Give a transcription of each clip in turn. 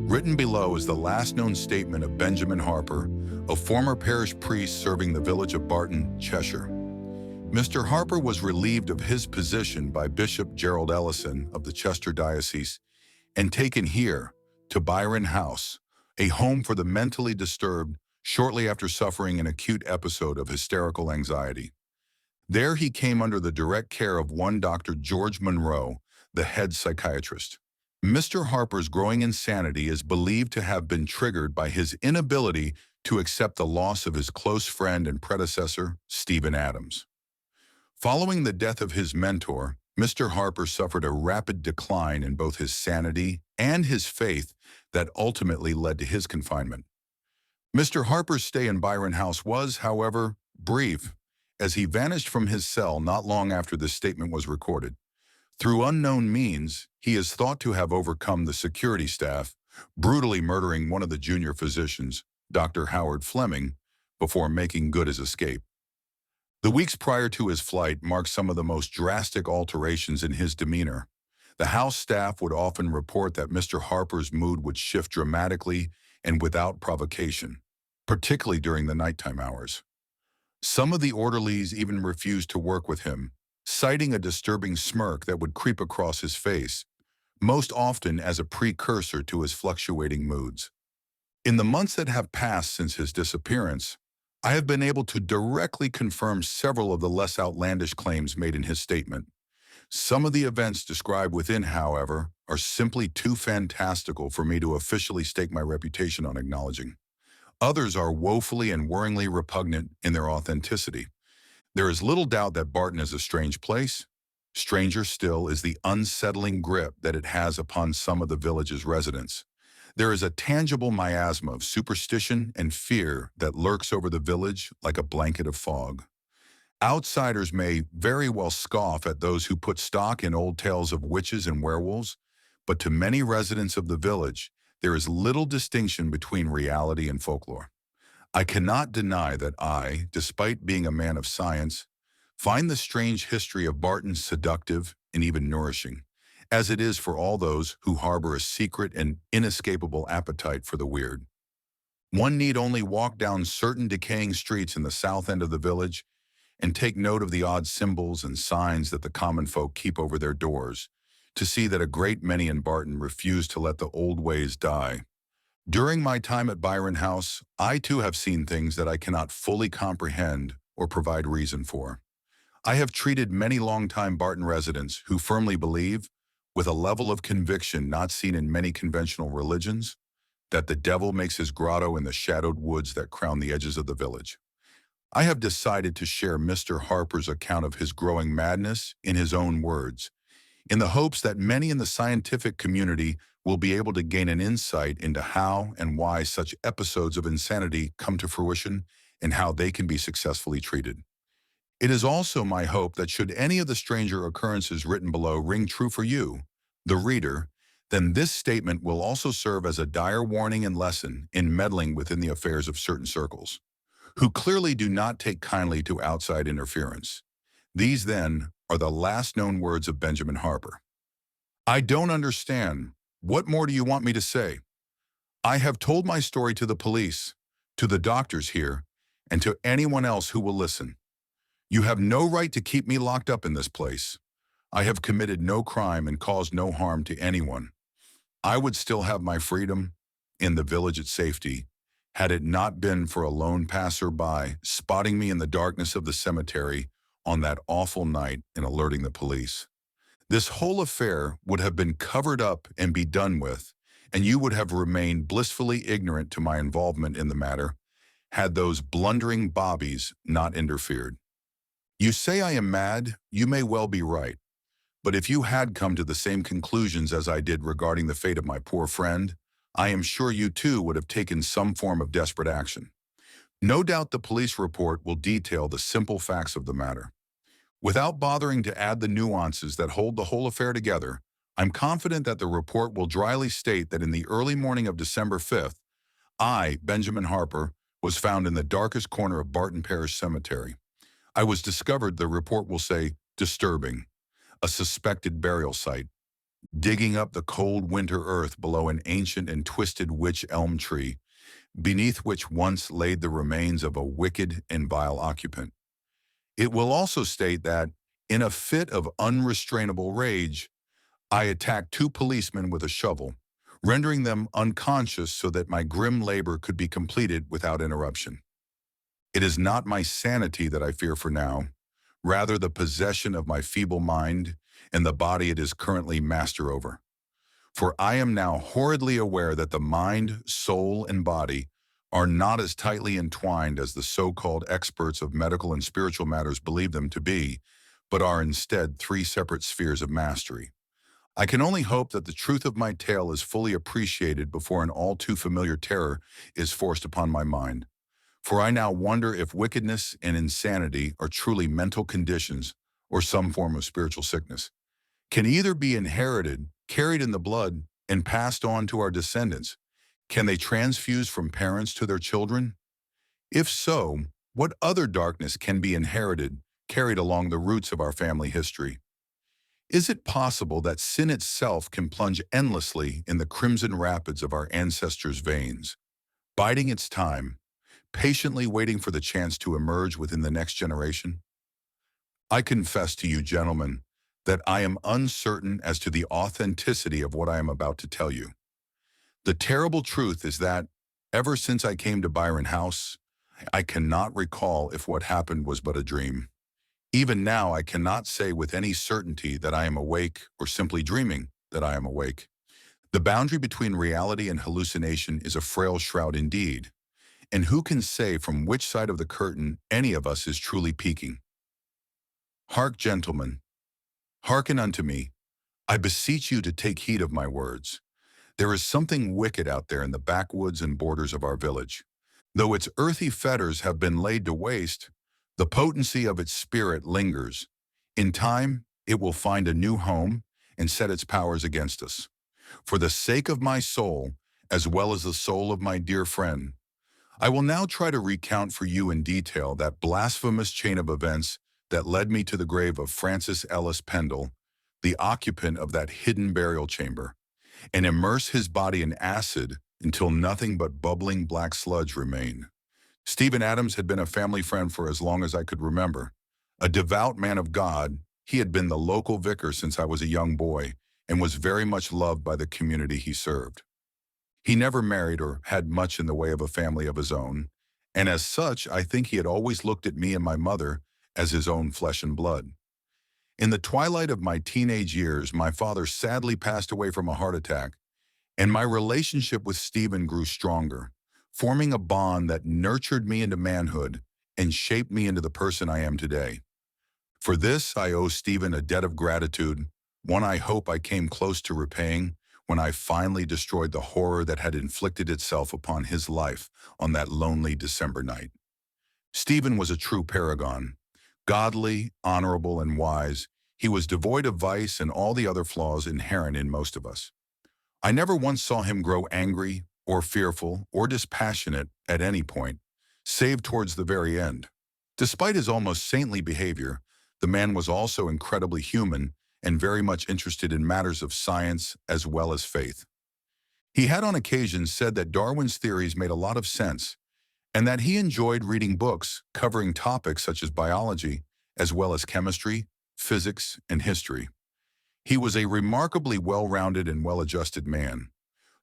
Written below is the last known statement of Benjamin Harper, a former parish priest serving the village of Barton, Cheshire. Mr. Harper was relieved of his position by Bishop Gerald Ellison of the Chester Diocese and taken here to Byron House, a home for the mentally disturbed, shortly after suffering an acute episode of hysterical anxiety. There he came under the direct care of one Dr. George Monroe, the head psychiatrist. Mr. Harper's growing insanity is believed to have been triggered by his inability to accept the loss of his close friend and predecessor, Stephen Adams. Following the death of his mentor, Mr. Harper suffered a rapid decline in both his sanity and his faith that ultimately led to his confinement. Mr. Harper's stay in Byron House was, however, brief, as he vanished from his cell not long after this statement was recorded. Through unknown means, he is thought to have overcome the security staff, brutally murdering one of the junior physicians, Dr. Howard Fleming, before making good his escape. The weeks prior to his flight marked some of the most drastic alterations in his demeanor. The house staff would often report that Mr. Harper's mood would shift dramatically and without provocation, particularly during the nighttime hours. Some of the orderlies even refused to work with him, citing a disturbing smirk that would creep across his face, most often as a precursor to his fluctuating moods. In the months that have passed since his disappearance, I have been able to directly confirm several of the less outlandish claims made in his statement. Some of the events described within, however, are simply too fantastical for me to officially stake my reputation on acknowledging. Others are woefully and worryingly repugnant in their authenticity. There is little doubt that Barton is a strange place. Stranger still is the unsettling grip that it has upon some of the village's residents. There is a tangible miasma of superstition and fear that lurks over the village like a blanket of fog. Outsiders may very well scoff at those who put stock in old tales of witches and werewolves, but to many residents of the village, there is little distinction between reality and folklore. I cannot deny that I, despite being a man of science, find the strange history of Barton seductive and even nourishing, as it is for all those who harbor a secret and inescapable appetite for the weird. One need only walk down certain decaying streets in the south end of the village and take note of the odd symbols and signs that the common folk keep over their doors to see that a great many in Barton refuse to let the old ways die. During my time at Byron House, I too have seen things that I cannot fully comprehend or provide reason for. I have treated many longtime Barton residents who firmly believe, with a level of conviction not seen in many conventional religions, that the devil makes his grotto in the shadowed woods that crown the edges of the village. I have decided to share Mr. Harper's account of his growing madness in his own words, in the hopes that many in the scientific community will be able to gain an insight into how and why such episodes of insanity come to fruition and how they can be successfully treated. It is also my hope that should any of the stranger occurrences written below ring true for you, the reader, then this statement will also serve as a dire warning and lesson in meddling within the affairs of certain circles, who clearly do not take kindly to outside interference. These, then, are the last known words of Benjamin Harper. I don't understand. What more do you want me to say? I have told my story to the police, to the doctors here, and to anyone else who will listen. You have no right to keep me locked up in this place. I have committed no crime and caused no harm to anyone. I would still have my freedom in the village at safety had it not been for a lone passer-by spotting me in the darkness of the cemetery on that awful night and alerting the police. This whole affair would have been covered up and be done with, and you would have remained blissfully ignorant to my involvement in the matter, had those blundering bobbies not interfered. You say I am mad, you may well be right. But if you had come to the same conclusions as I did regarding the fate of my poor friend, I am sure you too would have taken some form of desperate action. No doubt the police report will detail the simple facts of the matter. Without bothering to add the nuances that hold the whole affair together, I'm confident that the report will dryly state that in the early morning of December 5th, I, Benjamin Harper, was found in the darkest corner of Barton Parish Cemetery. I was discovered, the report will say, disturbing, a suspected burial site, digging up the cold winter earth below an ancient and twisted wych elm tree, beneath which once laid the remains of a wicked and vile occupant. It will also state that, in a fit of unrestrainable rage, I attacked two policemen with a shovel, rendering them unconscious so that my grim labor could be completed without interruption. It is not my sanity that I fear for now, rather the possession of my feeble mind and the body it is currently master over. For I am now horridly aware that the mind, soul, and body are not as tightly entwined as the so-called experts of medical and spiritual matters believe them to be, but are instead three separate spheres of mastery. I can only hope that the truth of my tale is fully appreciated before an all too familiar terror is forced upon my mind. For I now wonder if wickedness and insanity are truly mental conditions or some form of spiritual sickness. Can either be inherited, carried in the blood, and passed on to our descendants? Can they transfuse from parents to their children? If so, what other darkness can be inherited, carried along the roots of our family history? Is it possible that sin itself can plunge endlessly in the crimson rapids of our ancestors' veins, biding its time, patiently waiting for the chance to emerge within the next generation? I confess to you, gentlemen, that I am uncertain as to the authenticity of what I am about to tell you. The terrible truth is that, ever since I came to Byron House, I cannot recall if what happened was but a dream. Even now, I cannot say with any certainty that I am awake or simply dreaming that I am awake. The boundary between reality and hallucination is a frail shroud indeed, and who can say from which side of the curtain any of us is truly peeking? Hark, gentlemen, hearken unto me. I beseech you to take heed of my words. There is something wicked out there in the backwoods and borders of our village. Though its earthy fetters have been laid to waste, the potency of its spirit lingers. In time, it will find a new home and set its powers against us. For the sake of my soul, as well as the soul of my dear friend, I will now try to recount for you in detail that blasphemous chain of events that led me to the grave of Francis Ellis Pendle, the occupant of that hidden burial chamber, and immerse his body in acid until nothing but bubbling black sludge remained. Stephen Adams had been a family friend for as long as I could remember. A devout man of God, he had been the local vicar since I was a young boy and was very much loved by the community he served. He never married or had much in the way of a family of his own, and as such, I think he had always looked at me and my mother as his own flesh and blood. In the twilight of my teenage years, my father sadly passed away from a heart attack, and my relationship with Stephen grew stronger, forming a bond that nurtured me into manhood and shaped me into the person I am today. For this, I owe Stephen a debt of gratitude, one I hope I came close to repaying when I finally destroyed the horror that had inflicted itself upon his life on that lonely December night. Stephen was a true paragon. Godly, honorable, and wise, he was devoid of vice and all the other flaws inherent in most of us. I never once saw him grow angry or fearful or dispassionate at any point, save towards the very end. Despite his almost saintly behavior, the man was also incredibly human and very much interested in matters of science as well as faith. He had on occasion said that Darwin's theories made a lot of sense and that he enjoyed reading books covering topics such as biology as well as chemistry, physics, and history. He was a remarkably well-rounded and well-adjusted man.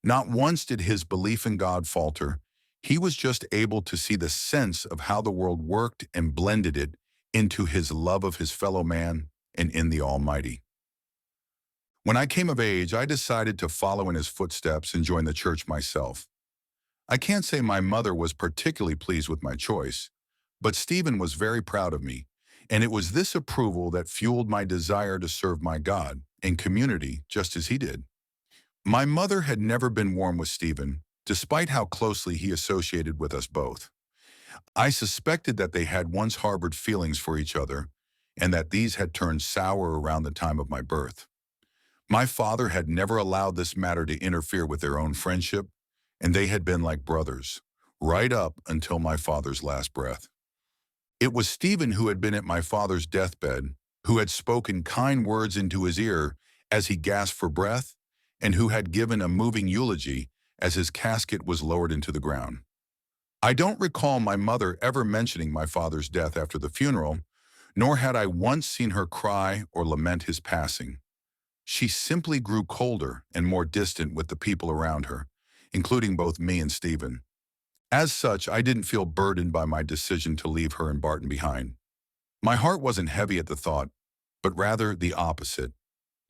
Not once did his belief in God falter. He was just able to see the sense of how the world worked and blended it into his love of his fellow man and in the Almighty. When I came of age, I decided to follow in his footsteps and join the church myself. I can't say my mother was particularly pleased with my choice, but Stephen was very proud of me, and it was this approval that fueled my desire to serve my God and community just as he did. My mother had never been warm with Stephen, despite how closely he associated with us both. I suspected that they had once harbored feelings for each other, and that these had turned sour around the time of my birth. My father had never allowed this matter to interfere with their own friendship, and they had been like brothers, right up until my father's last breath. It was Stephen who had been at my father's deathbed, who had spoken kind words into his ear as he gasped for breath, and who had given a moving eulogy as his casket was lowered into the ground. I don't recall my mother ever mentioning my father's death after the funeral, nor had I once seen her cry or lament his passing. She simply grew colder and more distant with the people around her, including both me and Stephen. As such, I didn't feel burdened by my decision to leave her and Barton behind. My heart wasn't heavy at the thought, but rather the opposite.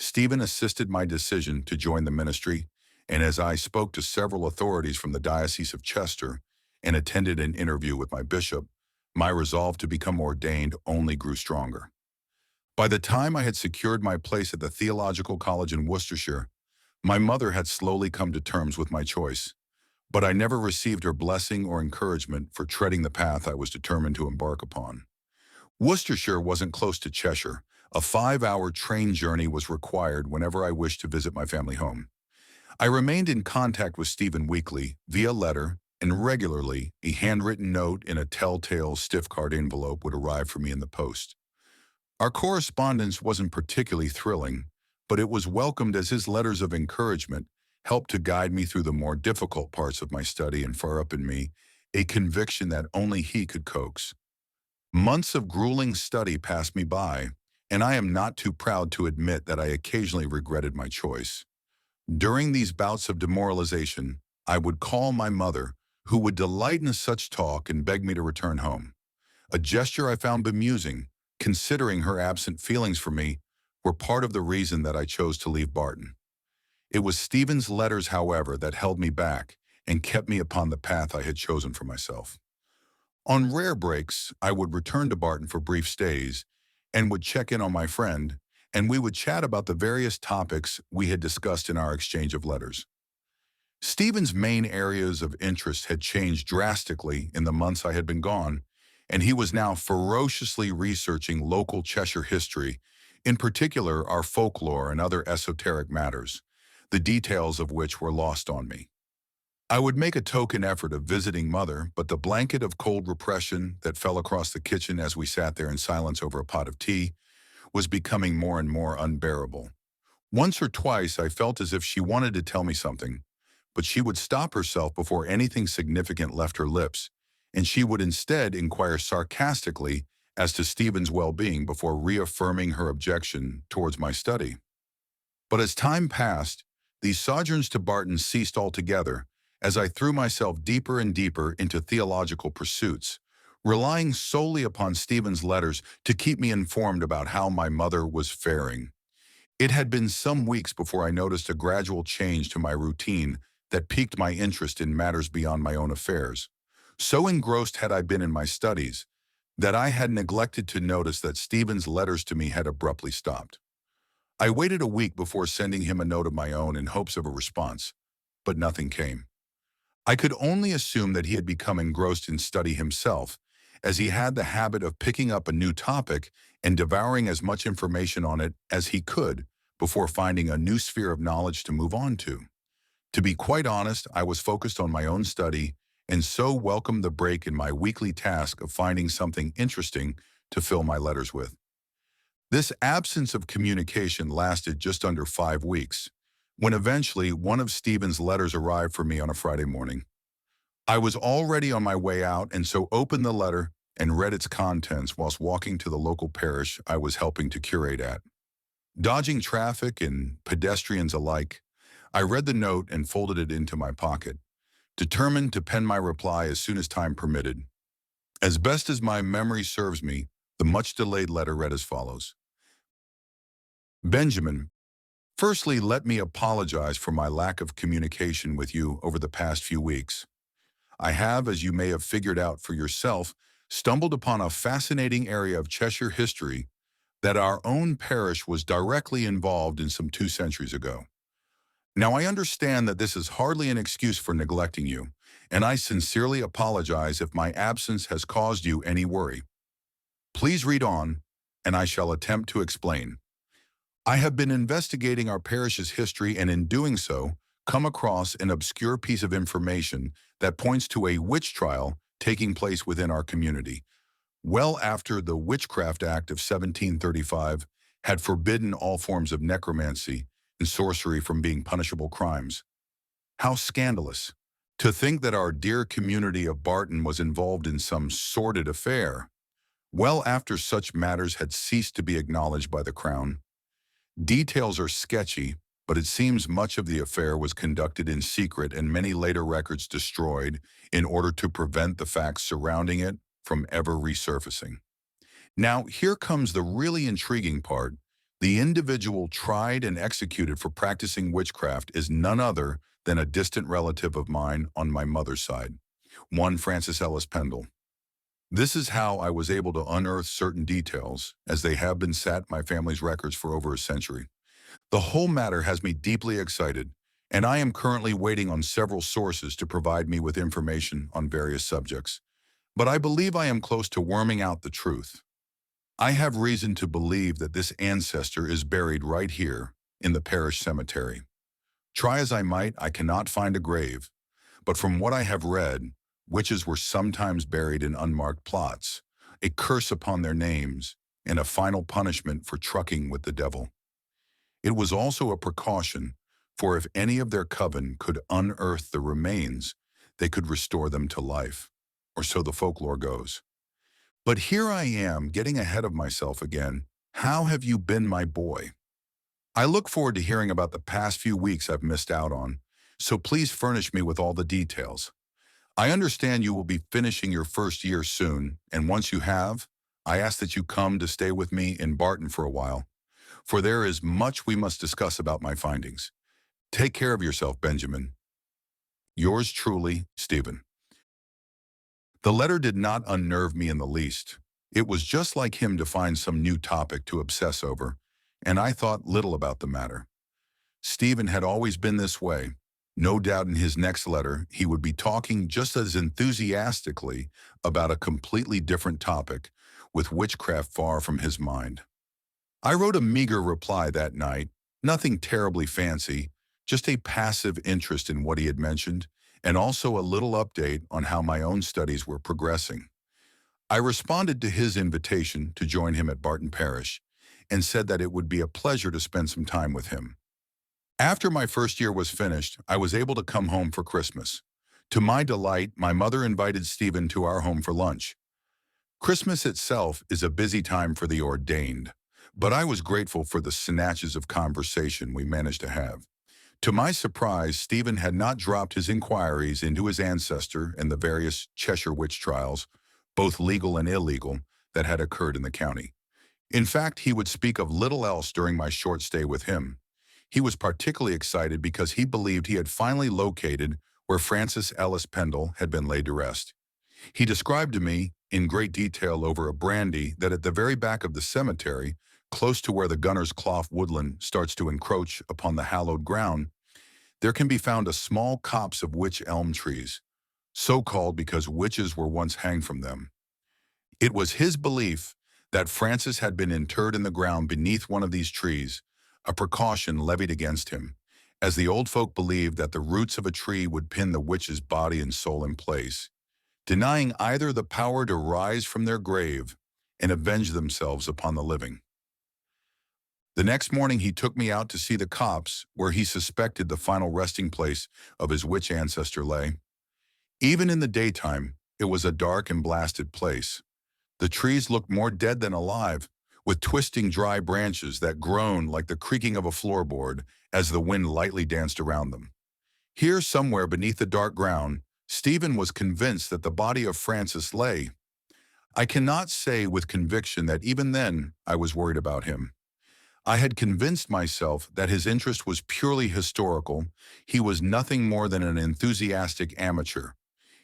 Stephen assisted my decision to join the ministry, and as I spoke to several authorities from the Diocese of Chester and attended an interview with my bishop, my resolve to become ordained only grew stronger. By the time I had secured my place at the Theological College in Worcestershire, my mother had slowly come to terms with my choice, but I never received her blessing or encouragement for treading the path I was determined to embark upon. Worcestershire wasn't close to Cheshire. A 5-hour train journey was required whenever I wished to visit my family home. I remained in contact with Stephen weekly, via letter, and regularly, a handwritten note in a telltale stiff-card envelope would arrive for me in the post. Our correspondence wasn't particularly thrilling, but it was welcomed as his letters of encouragement helped to guide me through the more difficult parts of my study and fire up in me a conviction that only he could coax. Months of grueling study passed me by, and I am not too proud to admit that I occasionally regretted my choice. During these bouts of demoralization, I would call my mother, who would delight in such talk and beg me to return home. A gesture I found bemusing, considering her absent feelings for me were part of the reason that I chose to leave Barton. It was Stephen's letters, however, that held me back and kept me upon the path I had chosen for myself. On rare breaks, I would return to Barton for brief stays and would check in on my friend, and we would chat about the various topics we had discussed in our exchange of letters. Stephen's main areas of interest had changed drastically in the months I had been gone, and he was now ferociously researching local Cheshire history, in particular our folklore and other esoteric matters, the details of which were lost on me. I would make a token effort of visiting Mother, but the blanket of cold repression that fell across the kitchen as we sat there in silence over a pot of tea was becoming more and more unbearable. Once or twice I felt as if she wanted to tell me something, but she would stop herself before anything significant left her lips, and she would instead inquire sarcastically as to Stephen's well-being before reaffirming her objection towards my study. But as time passed, these sojourns to Barton ceased altogether, as I threw myself deeper and deeper into theological pursuits, relying solely upon Stephen's letters to keep me informed about how my mother was faring. It had been some weeks before I noticed a gradual change to my routine that piqued my interest in matters beyond my own affairs. So engrossed had I been in my studies that I had neglected to notice that Stephen's letters to me had abruptly stopped. I waited a week before sending him a note of my own in hopes of a response, but nothing came. I could only assume that he had become engrossed in study himself, as he had the habit of picking up a new topic and devouring as much information on it as he could before finding a new sphere of knowledge to move on to. To be quite honest, I was focused on my own study and so welcomed the break in my weekly task of finding something interesting to fill my letters with. This absence of communication lasted just under 5 weeks, when eventually one of Stephen's letters arrived for me on a Friday morning. I was already on my way out and so opened the letter and read its contents whilst walking to the local parish I was helping to curate at. Dodging traffic and pedestrians alike, I read the note and folded it into my pocket, determined to pen my reply as soon as time permitted. As best as my memory serves me, the much-delayed letter read as follows. Benjamin, firstly, let me apologize for my lack of communication with you over the past few weeks. I have, as you may have figured out for yourself, stumbled upon a fascinating area of Cheshire history that our own parish was directly involved in some 2 centuries ago. Now, I understand that this is hardly an excuse for neglecting you, and I sincerely apologize if my absence has caused you any worry. Please read on, and I shall attempt to explain. I have been investigating our parish's history and in doing so, come across an obscure piece of information that points to a witch trial taking place within our community, well after the Witchcraft Act of 1735 had forbidden all forms of necromancy and sorcery from being punishable crimes. How scandalous! To think that our dear community of Barton was involved in some sordid affair, well after such matters had ceased to be acknowledged by the Crown. Details are sketchy, but it seems much of the affair was conducted in secret and many later records destroyed in order to prevent the facts surrounding it from ever resurfacing. Now, here comes the really intriguing part. The individual tried and executed for practicing witchcraft is none other than a distant relative of mine on my mother's side, one Francis Ellis Pendle. This is how I was able to unearth certain details, as they have been sat my family's records for over a century. The whole matter has me deeply excited, and I am currently waiting on several sources to provide me with information on various subjects. But I believe I am close to worming out the truth. I have reason to believe that this ancestor is buried right here in the parish cemetery. Try as I might, I cannot find a grave, but from what I have read, witches were sometimes buried in unmarked plots, a curse upon their names, and a final punishment for trucking with the devil. It was also a precaution, for if any of their coven could unearth the remains, they could restore them to life, or so the folklore goes. But here I am, getting ahead of myself again. How have you been, my boy? I look forward to hearing about the past few weeks I've missed out on, so please furnish me with all the details. I understand you will be finishing your first year soon, and once you have, I ask that you come to stay with me in Barton for a while, for there is much we must discuss about my findings. Take care of yourself, Benjamin. Yours truly, Stephen. The letter did not unnerve me in the least. It was just like him to find some new topic to obsess over, and I thought little about the matter. Stephen had always been this way. No doubt in his next letter, he would be talking just as enthusiastically about a completely different topic, with witchcraft far from his mind. I wrote a meager reply that night, nothing terribly fancy, just a passive interest in what he had mentioned, and also a little update on how my own studies were progressing. I responded to his invitation to join him at Barton Parish, and said that it would be a pleasure to spend some time with him. After my first year was finished, I was able to come home for Christmas. To my delight, my mother invited Stephen to our home for lunch. Christmas itself is a busy time for the ordained, but I was grateful for the snatches of conversation we managed to have. To my surprise, Stephen had not dropped his inquiries into his ancestor and the various Cheshire witch trials, both legal and illegal, that had occurred in the county. In fact, he would speak of little else during my short stay with him. He was particularly excited because he believed he had finally located where Francis Ellis Pendle had been laid to rest. He described to me, in great detail over a brandy, that at the very back of the cemetery, close to where the Gunner's Clough woodland starts to encroach upon the hallowed ground, there can be found a small copse of witch elm trees, so called because witches were once hanged from them. It was his belief that Francis had been interred in the ground beneath one of these trees, a precaution levied against him, as the old folk believed that the roots of a tree would pin the witch's body and soul in place, denying either the power to rise from their grave and avenge themselves upon the living. The next morning he took me out to see the copse where he suspected the final resting place of his witch ancestor lay. Even in the daytime, it was a dark and blasted place. The trees looked more dead than alive, with twisting dry branches that groaned like the creaking of a floorboard as the wind lightly danced around them. Here, somewhere beneath the dark ground, Stephen was convinced that the body of Francis lay. I cannot say with conviction that even then I was worried about him. I had convinced myself that his interest was purely historical. He was nothing more than an enthusiastic amateur.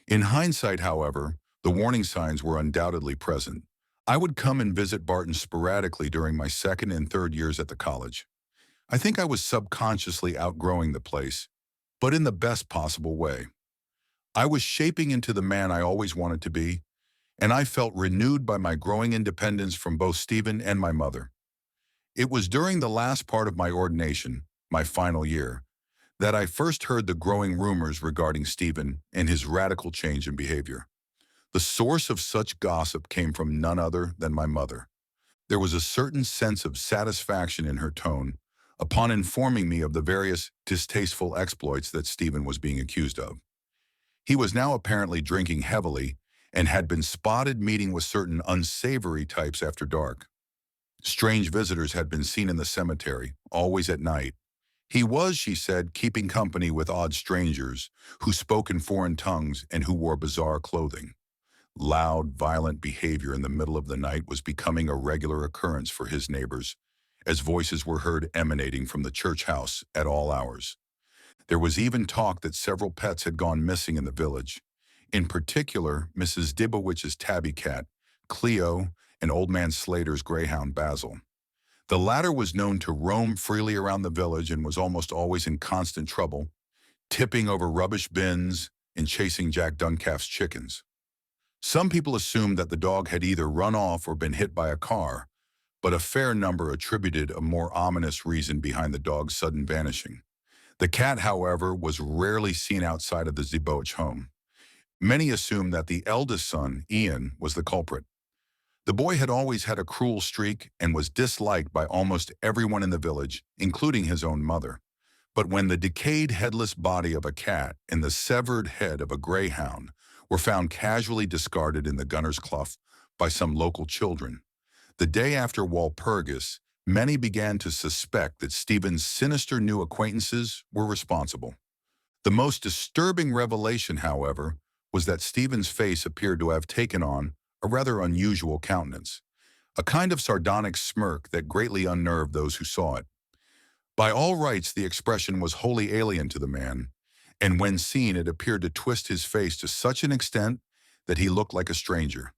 In hindsight, however, the warning signs were undoubtedly present. I would come and visit Barton sporadically during my second and third years at the college. I think I was subconsciously outgrowing the place, but in the best possible way. I was shaping into the man I always wanted to be, and I felt renewed by my growing independence from both Stephen and my mother. It was during the last part of my ordination, my final year, that I first heard the growing rumors regarding Stephen and his radical change in behavior. The source of such gossip came from none other than my mother. There was a certain sense of satisfaction in her tone, upon informing me of the various distasteful exploits that Stephen was being accused of. He was now apparently drinking heavily and had been spotted meeting with certain unsavory types after dark. Strange visitors had been seen in the cemetery, always at night. He was, she said, keeping company with odd strangers who spoke in foreign tongues and who wore bizarre clothing. Loud, violent behavior in the middle of the night was becoming a regular occurrence for his neighbors, as voices were heard emanating from the church house at all hours. There was even talk that several pets had gone missing in the village. In particular, Mrs. Dibowich's tabby cat, Cleo, and Old Man Slater's greyhound, Basil. The latter was known to roam freely around the village and was almost always in constant trouble, tipping over rubbish bins and chasing Jack Duncalf's chickens. Some people assumed that the dog had either run off or been hit by a car, but a fair number attributed a more ominous reason behind the dog's sudden vanishing. The cat, however, was rarely seen outside of the Zibowicz home. Many assumed that the eldest son, Ian, was the culprit. The boy had always had a cruel streak and was disliked by almost everyone in the village, including his own mother. But when the decayed headless body of a cat and the severed head of a greyhound were found casually discarded in the gunner's clough by some local children, the day after Walpurgis, many began to suspect that Stephen's sinister new acquaintances were responsible. The most disturbing revelation, however, was that Stephen's face appeared to have taken on a rather unusual countenance, a kind of sardonic smirk that greatly unnerved those who saw it. By all rights, the expression was wholly alien to the man, and when seen, it appeared to twist his face to such an extent that he looked like a stranger.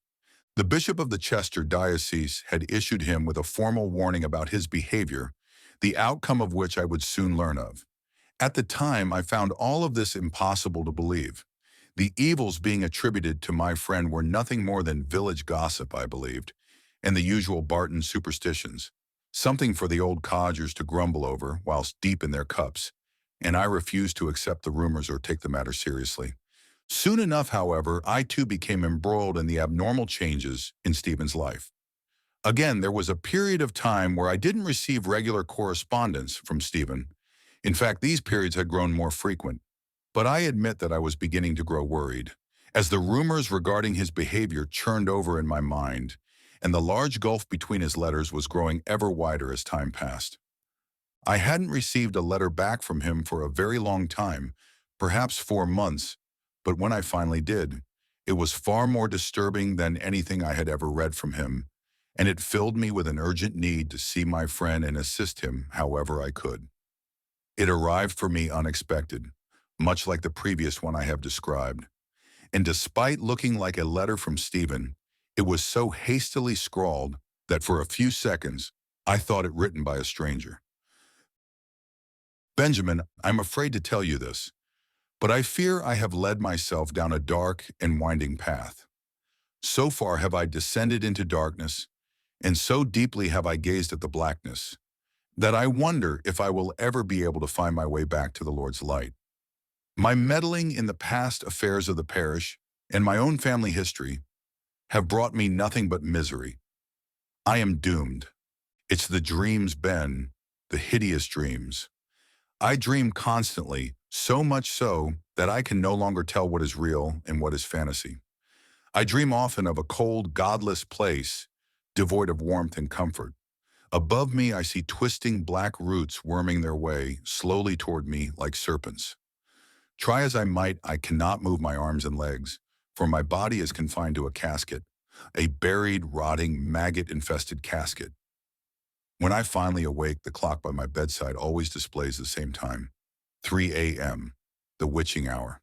The Bishop of the Chester diocese had issued him with a formal warning about his behavior, the outcome of which I would soon learn of. At the time, I found all of this impossible to believe. The evils being attributed to my friend were nothing more than village gossip, I believed, and the usual Barton superstitions, something for the old codgers to grumble over whilst deep in their cups, and I refused to accept the rumors or take the matter seriously. Soon enough, however, I too became embroiled in the abnormal changes in Stephen's life. Again, there was a period of time where I didn't receive regular correspondence from Stephen. In fact, these periods had grown more frequent. But I admit that I was beginning to grow worried, as the rumors regarding his behavior churned over in my mind, and the large gulf between his letters was growing ever wider as time passed. I hadn't received a letter back from him for a very long time, perhaps 4 months, but when I finally did, it was far more disturbing than anything I had ever read from him, and it filled me with an urgent need to see my friend and assist him however I could. It arrived for me unexpected, much like the previous one I have described. And despite looking like a letter from Stephen, it was so hastily scrawled that for a few seconds, I thought it written by a stranger. Benjamin, I'm afraid to tell you this, but I fear I have led myself down a dark and winding path. So far have I descended into darkness, and so deeply have I gazed at the blackness, that I wonder if I will ever be able to find my way back to the Lord's light. My meddling in the past affairs of the parish and my own family history have brought me nothing but misery. I am doomed. It's the dreams, Ben, the hideous dreams. I dream constantly, so much so that I can no longer tell what is real and what is fantasy. I dream often of a cold, godless place, devoid of warmth and comfort. Above me, I see twisting black roots worming their way slowly toward me like serpents. Try as I might, I cannot move my arms and legs, for my body is confined to a casket, a buried, rotting, maggot-infested casket. When I finally awake, the clock by my bedside always displays the same time, 3 a.m., the witching hour.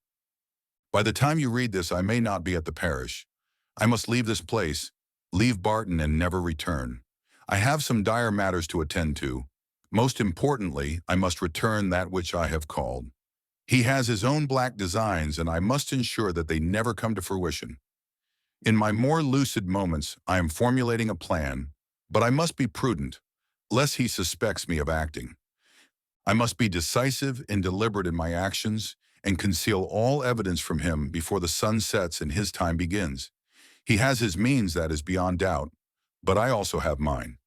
By the time you read this, I may not be at the parish. I must leave this place, leave Barton, and never return. I have some dire matters to attend to. Most importantly, I must return that which I have called. He has his own black designs, and I must ensure that they never come to fruition. In my more lucid moments, I am formulating a plan, but I must be prudent, lest he suspects me of acting. I must be decisive and deliberate in my actions and conceal all evidence from him before the sun sets and his time begins. He has his means, that is beyond doubt, but I also have mine.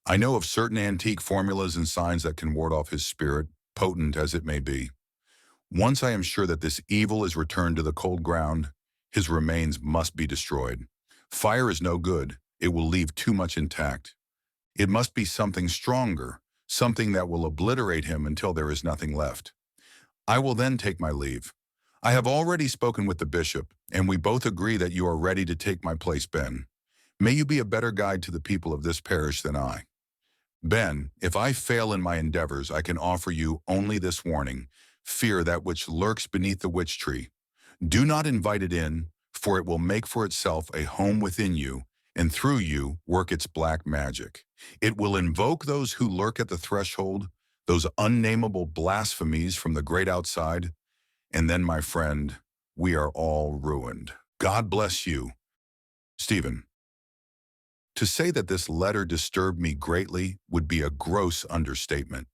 I know of certain antique formulas and signs that can ward off his spirit, potent as it may be. Once I am sure that this evil is returned to the cold ground, his remains must be destroyed. Fire is no good. It will leave too much intact. It must be something stronger, something that will obliterate him until there is nothing left. I will then take my leave. I have already spoken with the bishop, and we both agree that you are ready to take my place, Ben. May you be a better guide to the people of this parish than I. Ben, if I fail in my endeavors, I can offer you only this warning. Fear that which lurks beneath the witch tree. Do not invite it in, for it will make for itself a home within you, and through you work its black magic. It will invoke those who lurk at the threshold, those unnameable blasphemies from the great outside, and then, my friend, we are all ruined. God bless you. Stephen. To say that this letter disturbed me greatly would be a gross understatement.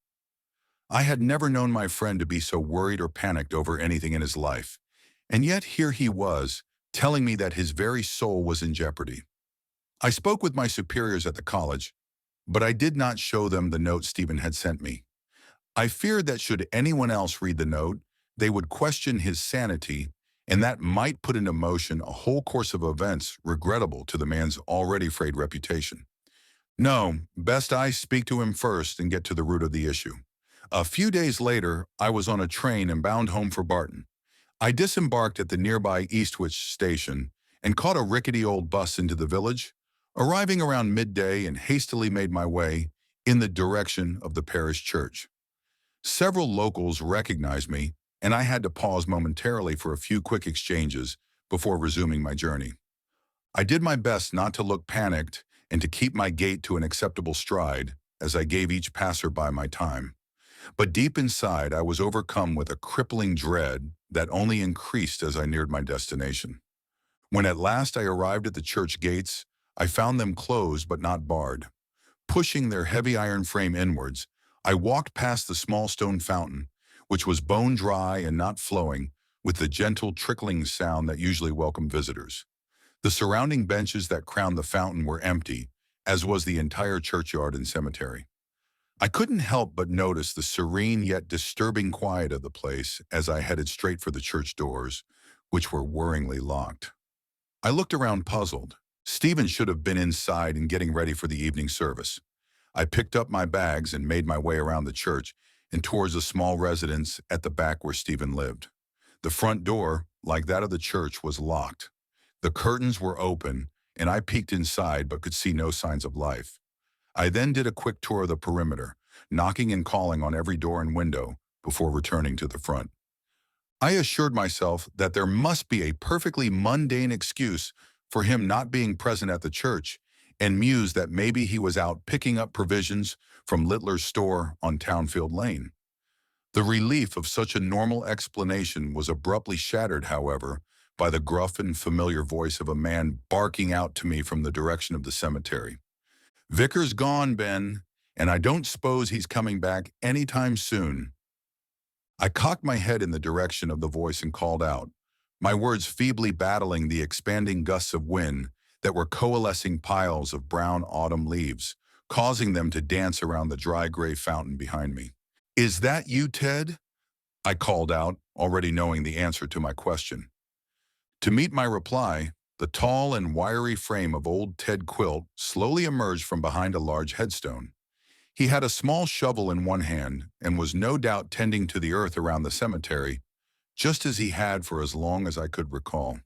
I had never known my friend to be so worried or panicked over anything in his life, and yet here he was, telling me that his very soul was in jeopardy. I spoke with my superiors at the college, but I did not show them the note Stephen had sent me. I feared that should anyone else read the note, they would question his sanity, and that might put into motion a whole course of events regrettable to the man's already frayed reputation. No, best I speak to him first and get to the root of the issue. A few days later, I was on a train and bound home for Barton. I disembarked at the nearby Eastwich station and caught a rickety old bus into the village, arriving around midday, and hastily made my way in the direction of the parish church. Several locals recognized me, and I had to pause momentarily for a few quick exchanges before resuming my journey. I did my best not to look panicked and to keep my gait to an acceptable stride as I gave each passerby my time. But deep inside, I was overcome with a crippling dread that only increased as I neared my destination. When at last I arrived at the church gates, I found them closed but not barred. Pushing their heavy iron frame inwards, I walked past the small stone fountain, which was bone dry and not flowing, with the gentle trickling sound that usually welcomed visitors. The surrounding benches that crowned the fountain were empty, as was the entire churchyard and cemetery. I couldn't help but notice the serene yet disturbing quiet of the place as I headed straight for the church doors, which were worryingly locked. I looked around puzzled. Stephen should have been inside and getting ready for the evening service. I picked up my bags and made my way around the church and towards a small residence at the back where Stephen lived. The front door, like that of the church, was locked. The curtains were open, and I peeked inside but could see no signs of life. I then did a quick tour of the perimeter, knocking and calling on every door and window before returning to the front. I assured myself that there must be a perfectly mundane excuse for him not being present at the church, and mused that maybe he was out picking up provisions from Littler's store on Townfield Lane. The relief of such a normal explanation was abruptly shattered, however, by the gruff and familiar voice of a man barking out to me from the direction of the cemetery. "Vicar's gone, Ben, and I don't suppose he's coming back anytime soon." I cocked my head in the direction of the voice and called out, my words feebly battling the expanding gusts of wind that were coalescing piles of brown autumn leaves, causing them to dance around the dry gray fountain behind me. "Is that you, Ted?" I called out, already knowing the answer to my question. To meet my reply, the tall and wiry frame of old Ted Quilt slowly emerged from behind a large headstone. He had a small shovel in one hand and was no doubt tending to the earth around the cemetery, just as he had for as long as I could recall.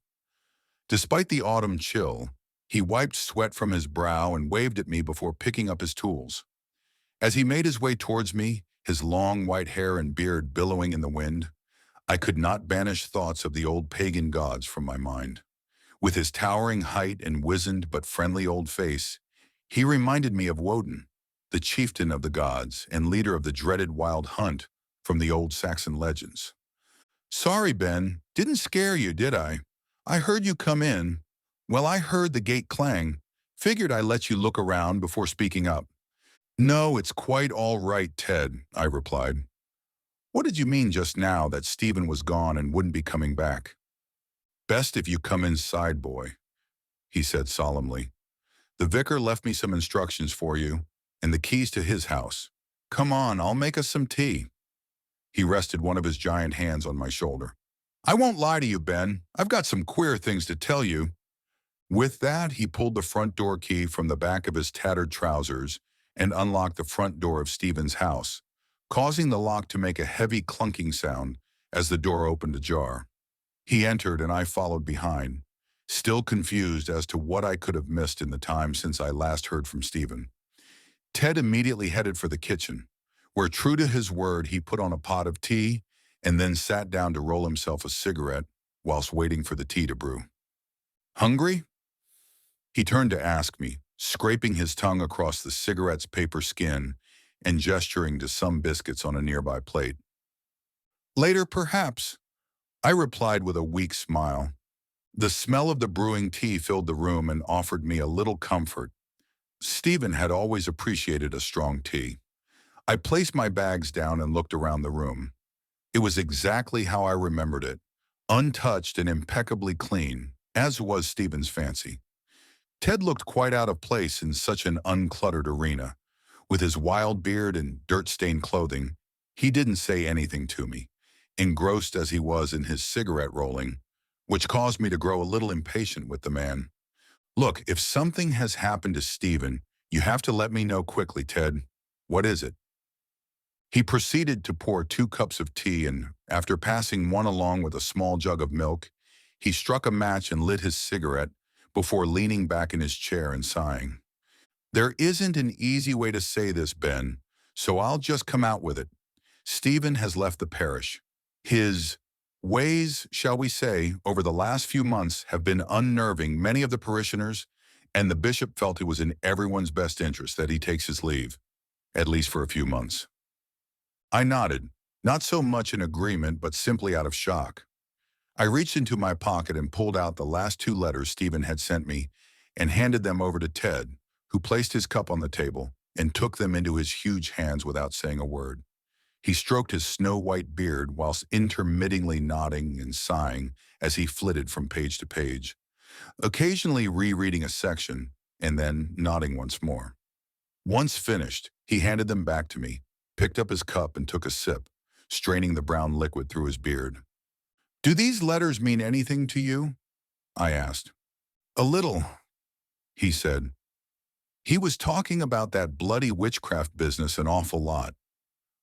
Despite the autumn chill, he wiped sweat from his brow and waved at me before picking up his tools. As he made his way towards me, his long white hair and beard billowing in the wind, I could not banish thoughts of the old pagan gods from my mind. With his towering height and wizened but friendly old face, he reminded me of Woden, the chieftain of the gods and leader of the dreaded wild hunt from the old Saxon legends. "Sorry, Ben, didn't scare you, did I? I heard you come in. Well, I heard the gate clang. Figured I'd let you look around before speaking up." "No, it's quite all right, Ted," I replied. "What did you mean just now that Stephen was gone and wouldn't be coming back?" "Best if you come inside, boy," he said solemnly. "The vicar left me some instructions for you, and the keys to his house. Come on, I'll make us some tea. He rested one of his giant hands on my shoulder. I won't lie to you, Ben. I've got some queer things to tell you. With that, he pulled the front door key from the back of his tattered trousers and unlocked the front door of Stephen's house, causing the lock to make a heavy clunking sound as the door opened ajar. He entered and I followed behind, still confused as to what I could have missed in the time since I last heard from Stephen. Ted immediately headed for the kitchen, where true to his word he put on a pot of tea and then sat down to roll himself a cigarette whilst waiting for the tea to brew. Hungry? He turned to ask me, scraping his tongue across the cigarette's paper skin and gesturing to some biscuits on a nearby plate. Later, perhaps, I replied with a weak smile. The smell of the brewing tea filled the room and offered me a little comfort. Stephen had always appreciated a strong tea. I placed my bags down and looked around the room. It was exactly how I remembered it, untouched and impeccably clean, as was Stephen's fancy. Ted looked quite out of place in such an uncluttered arena. With his wild beard and dirt-stained clothing, he didn't say anything to me, engrossed as he was in his cigarette rolling, which caused me to grow a little impatient with the man. Look, if something has happened to Stephen, you have to let me know quickly, Ted. What is it? He proceeded to pour 2 cups of tea and, after passing one along with a small jug of milk, he struck a match and lit his cigarette before leaning back in his chair and sighing. There isn't an easy way to say this, Ben, so I'll just come out with it. Stephen has left the parish. His ways, shall we say, over the last few months have been unnerving many of the parishioners, and the bishop felt it was in everyone's best interest that he takes his leave, at least for a few months. I nodded, not so much in agreement but simply out of shock. I reached into my pocket and pulled out the last 2 letters Stephen had sent me and handed them over to Ted, who placed his cup on the table and took them into his huge hands without saying a word. He stroked his snow-white beard whilst intermittingly nodding and sighing as he flitted from page to page, occasionally rereading a section and then nodding once more. Once finished, he handed them back to me, picked up his cup and took a sip, straining the brown liquid through his beard. Do these letters mean anything to you? I asked. A little, he said. He was talking about that bloody witchcraft business an awful lot.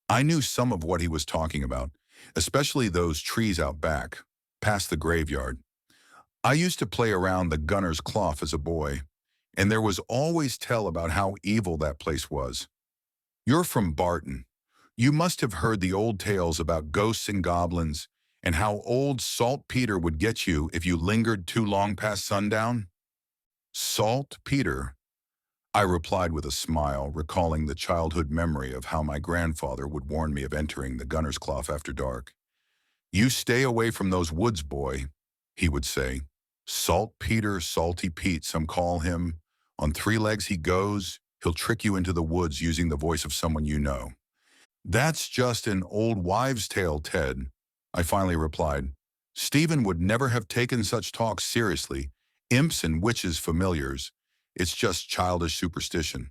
I knew some of what he was talking about, especially those trees out back, past the graveyard. I used to play around the Gunner's Clough as a boy, and there was always tell about how evil that place was. You're from Barton. You must have heard the old tales about ghosts and goblins, and how old Saltpeter would get you if you lingered too long past sundown? Saltpeter, I replied with a smile, recalling the childhood memory of how my grandfather would warn me of entering the Gunner's Clough after dark. You stay away from those woods, boy, he would say. Saltpeter, Salty Pete, some call him. On 3 legs he goes, he'll trick you into the woods using the voice of someone you know. That's just an old wives' tale, Ted, I finally replied. Stephen would never have taken such talk seriously. Imps and witches familiars. It's just childish superstition.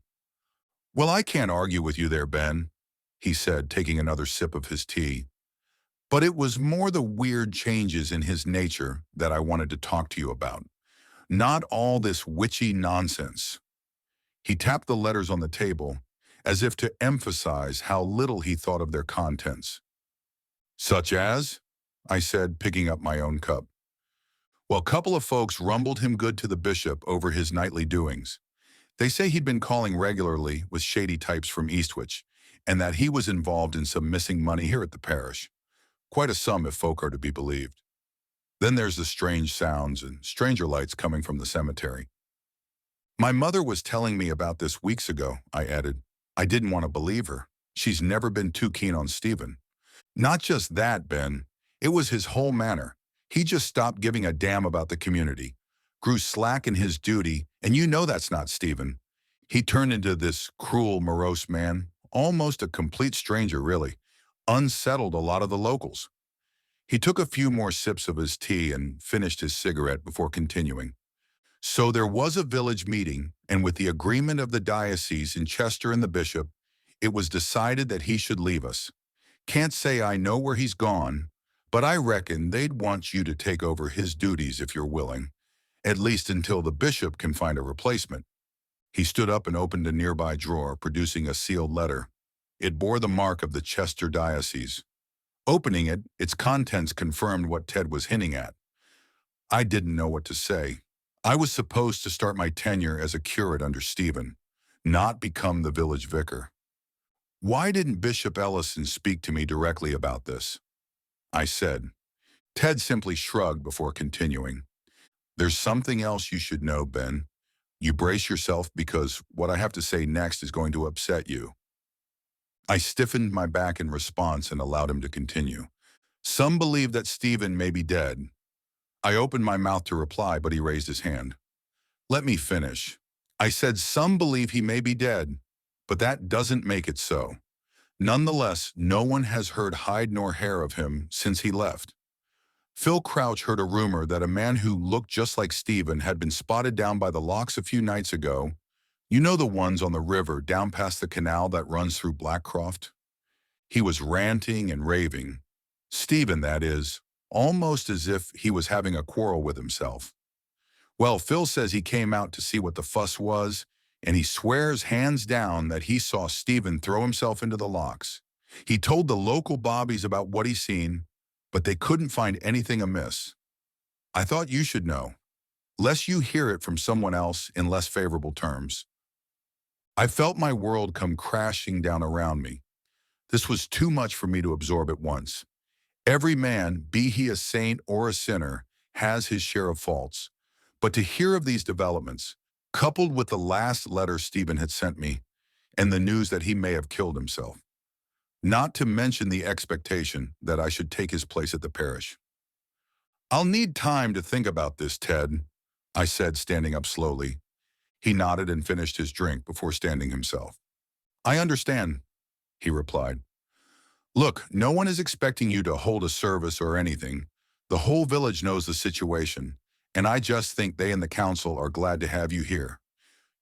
Well, I can't argue with you there, Ben, he said, taking another sip of his tea. But it was more the weird changes in his nature that I wanted to talk to you about. Not all this witchy nonsense. He tapped the letters on the table, as if to emphasize how little he thought of their contents. Such as? I said, picking up my own cup. Well, a couple of folks rumbled him good to the bishop over his nightly doings. They say he'd been calling regularly with shady types from Eastwich, and that he was involved in some missing money here at the parish. Quite a sum if folk are to be believed. Then there's the strange sounds and stranger lights coming from the cemetery. My mother was telling me about this weeks ago, I added. I didn't want to believe her. She's never been too keen on Stephen. Not just that, Ben. It was his whole manner. He just stopped giving a damn about the community, grew slack in his duty, and you know that's not Stephen. He turned into this cruel, morose man, almost a complete stranger, really. Unsettled a lot of the locals. He took a few more sips of his tea and finished his cigarette before continuing. So there was a village meeting, and with the agreement of the diocese in Chester and the bishop, it was decided that he should leave us. Can't say I know where he's gone, but I reckon they'd want you to take over his duties if you're willing, at least until the bishop can find a replacement. He stood up and opened a nearby drawer, producing a sealed letter. It bore the mark of the Chester diocese. Opening it, its contents confirmed what Ted was hinting at. I didn't know what to say. I was supposed to start my tenure as a curate under Stephen, not become the village vicar. Why didn't Bishop Ellison speak to me directly about this? I said. Ted simply shrugged before continuing. There's something else you should know, Ben. You brace yourself because what I have to say next is going to upset you. I stiffened my back in response and allowed him to continue. Some believe that Stephen may be dead. I opened my mouth to reply, but he raised his hand. Let me finish. I said some believe he may be dead, but that doesn't make it so. Nonetheless, no one has heard hide nor hair of him since he left. Phil Crouch heard a rumor that a man who looked just like Stephen had been spotted down by the locks a few nights ago. You know, the ones on the river down past the canal that runs through Blackcroft? He was ranting and raving. Stephen, that is, almost as if he was having a quarrel with himself. Well, Phil says he came out to see what the fuss was, and he swears hands down that he saw Stephen throw himself into the locks. He told the local bobbies about what he seen, but they couldn't find anything amiss. I thought you should know, lest you hear it from someone else in less favorable terms. I felt my world come crashing down around me. This was too much for me to absorb at once. Every man, be he a saint or a sinner, has his share of faults. But to hear of these developments, coupled with the last letter Stephen had sent me, and the news that he may have killed himself, not to mention the expectation that I should take his place at the parish. I'll need time to think about this, Ted, I said, standing up slowly. He nodded and finished his drink before standing himself. I understand, he replied. Look, no one is expecting you to hold a service or anything. The whole village knows the situation, and I just think they and the council are glad to have you here.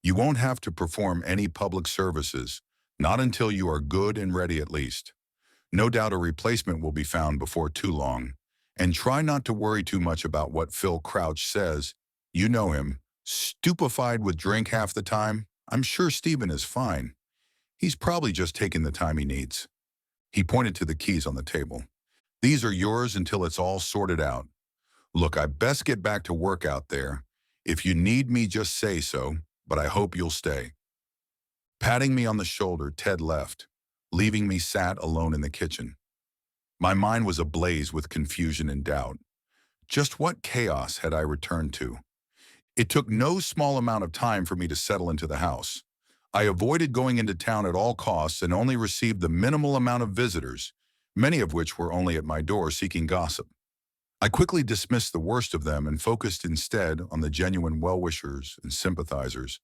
You won't have to perform any public services, not until you are good and ready at least. No doubt a replacement will be found before too long. And try not to worry too much about what Phil Crouch says. You know him, stupefied with drink half the time. I'm sure Stephen is fine. He's probably just taking the time he needs. He pointed to the keys on the table. These are yours until it's all sorted out. Look, I best get back to work out there. If you need me, just say so, but I hope you'll stay. Patting me on the shoulder, Ted left, leaving me sat alone in the kitchen. My mind was ablaze with confusion and doubt. Just what chaos had I returned to? It took no small amount of time for me to settle into the house. I avoided going into town at all costs and only received the minimal amount of visitors, many of which were only at my door seeking gossip. I quickly dismissed the worst of them and focused instead on the genuine well-wishers and sympathizers,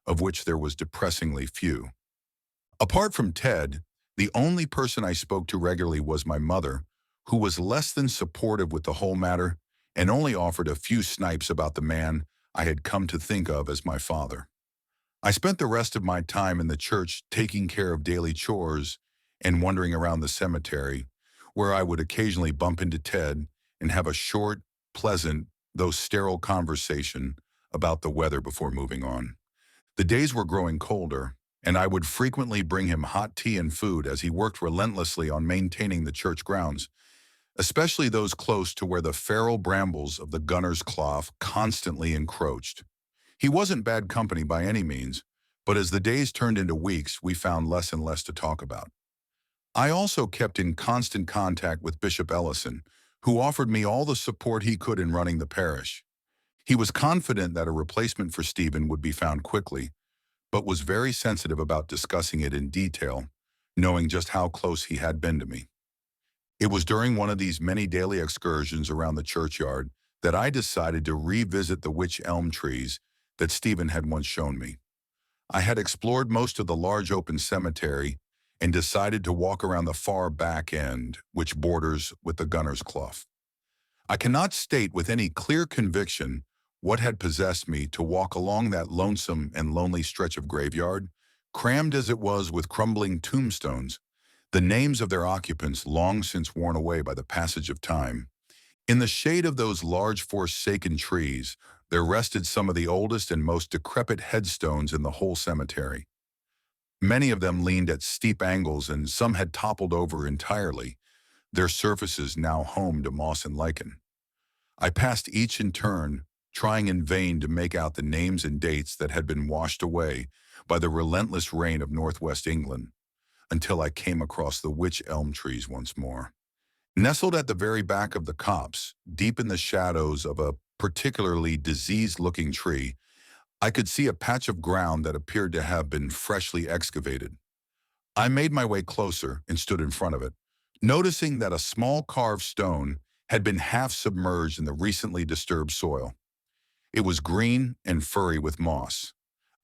of which there was depressingly few. Apart from Ted, the only person I spoke to regularly was my mother, who was less than supportive with the whole matter and only offered a few snipes about the man I had come to think of as my father. I spent the rest of my time in the church taking care of daily chores and wandering around the cemetery, where I would occasionally bump into Ted and have a short, pleasant, though sterile conversation about the weather before moving on. The days were growing colder, and I would frequently bring him hot tea and food as he worked relentlessly on maintaining the church grounds, especially those close to where the feral brambles of the gunner's cloth constantly encroached. He wasn't bad company by any means, but as the days turned into weeks, we found less and less to talk about. I also kept in constant contact with Bishop Ellison, who offered me all the support he could in running the parish. He was confident that a replacement for Stephen would be found quickly, but was very sensitive about discussing it in detail, knowing just how close he had been to me. It was during one of these many daily excursions around the churchyard that I decided to revisit the wych elm trees that Stephen had once shown me. I had explored most of the large open cemetery and decided to walk around the far back end, which borders with the gunner's clough. I cannot state with any clear conviction what had possessed me to walk along that lonesome and lonely stretch of graveyard, crammed as it was with crumbling tombstones, the names of their occupants long since worn away by the passage of time. In the shade of those large forsaken trees, there rested some of the oldest and most decrepit headstones in the whole cemetery. Many of them leaned at steep angles and some had toppled over entirely, their surfaces now home to moss and lichen. I passed each in turn, trying in vain to make out the names and dates that had been washed away by the relentless rain of northwest England, until I came across the wych elm trees once more. Nestled at the very back of the copse, deep in the shadows of a particularly diseased-looking tree, I could see a patch of ground that appeared to have been freshly excavated. I made my way closer and stood in front of it, noticing that a small carved stone had been half submerged in the recently disturbed soil. It was green and furry with moss.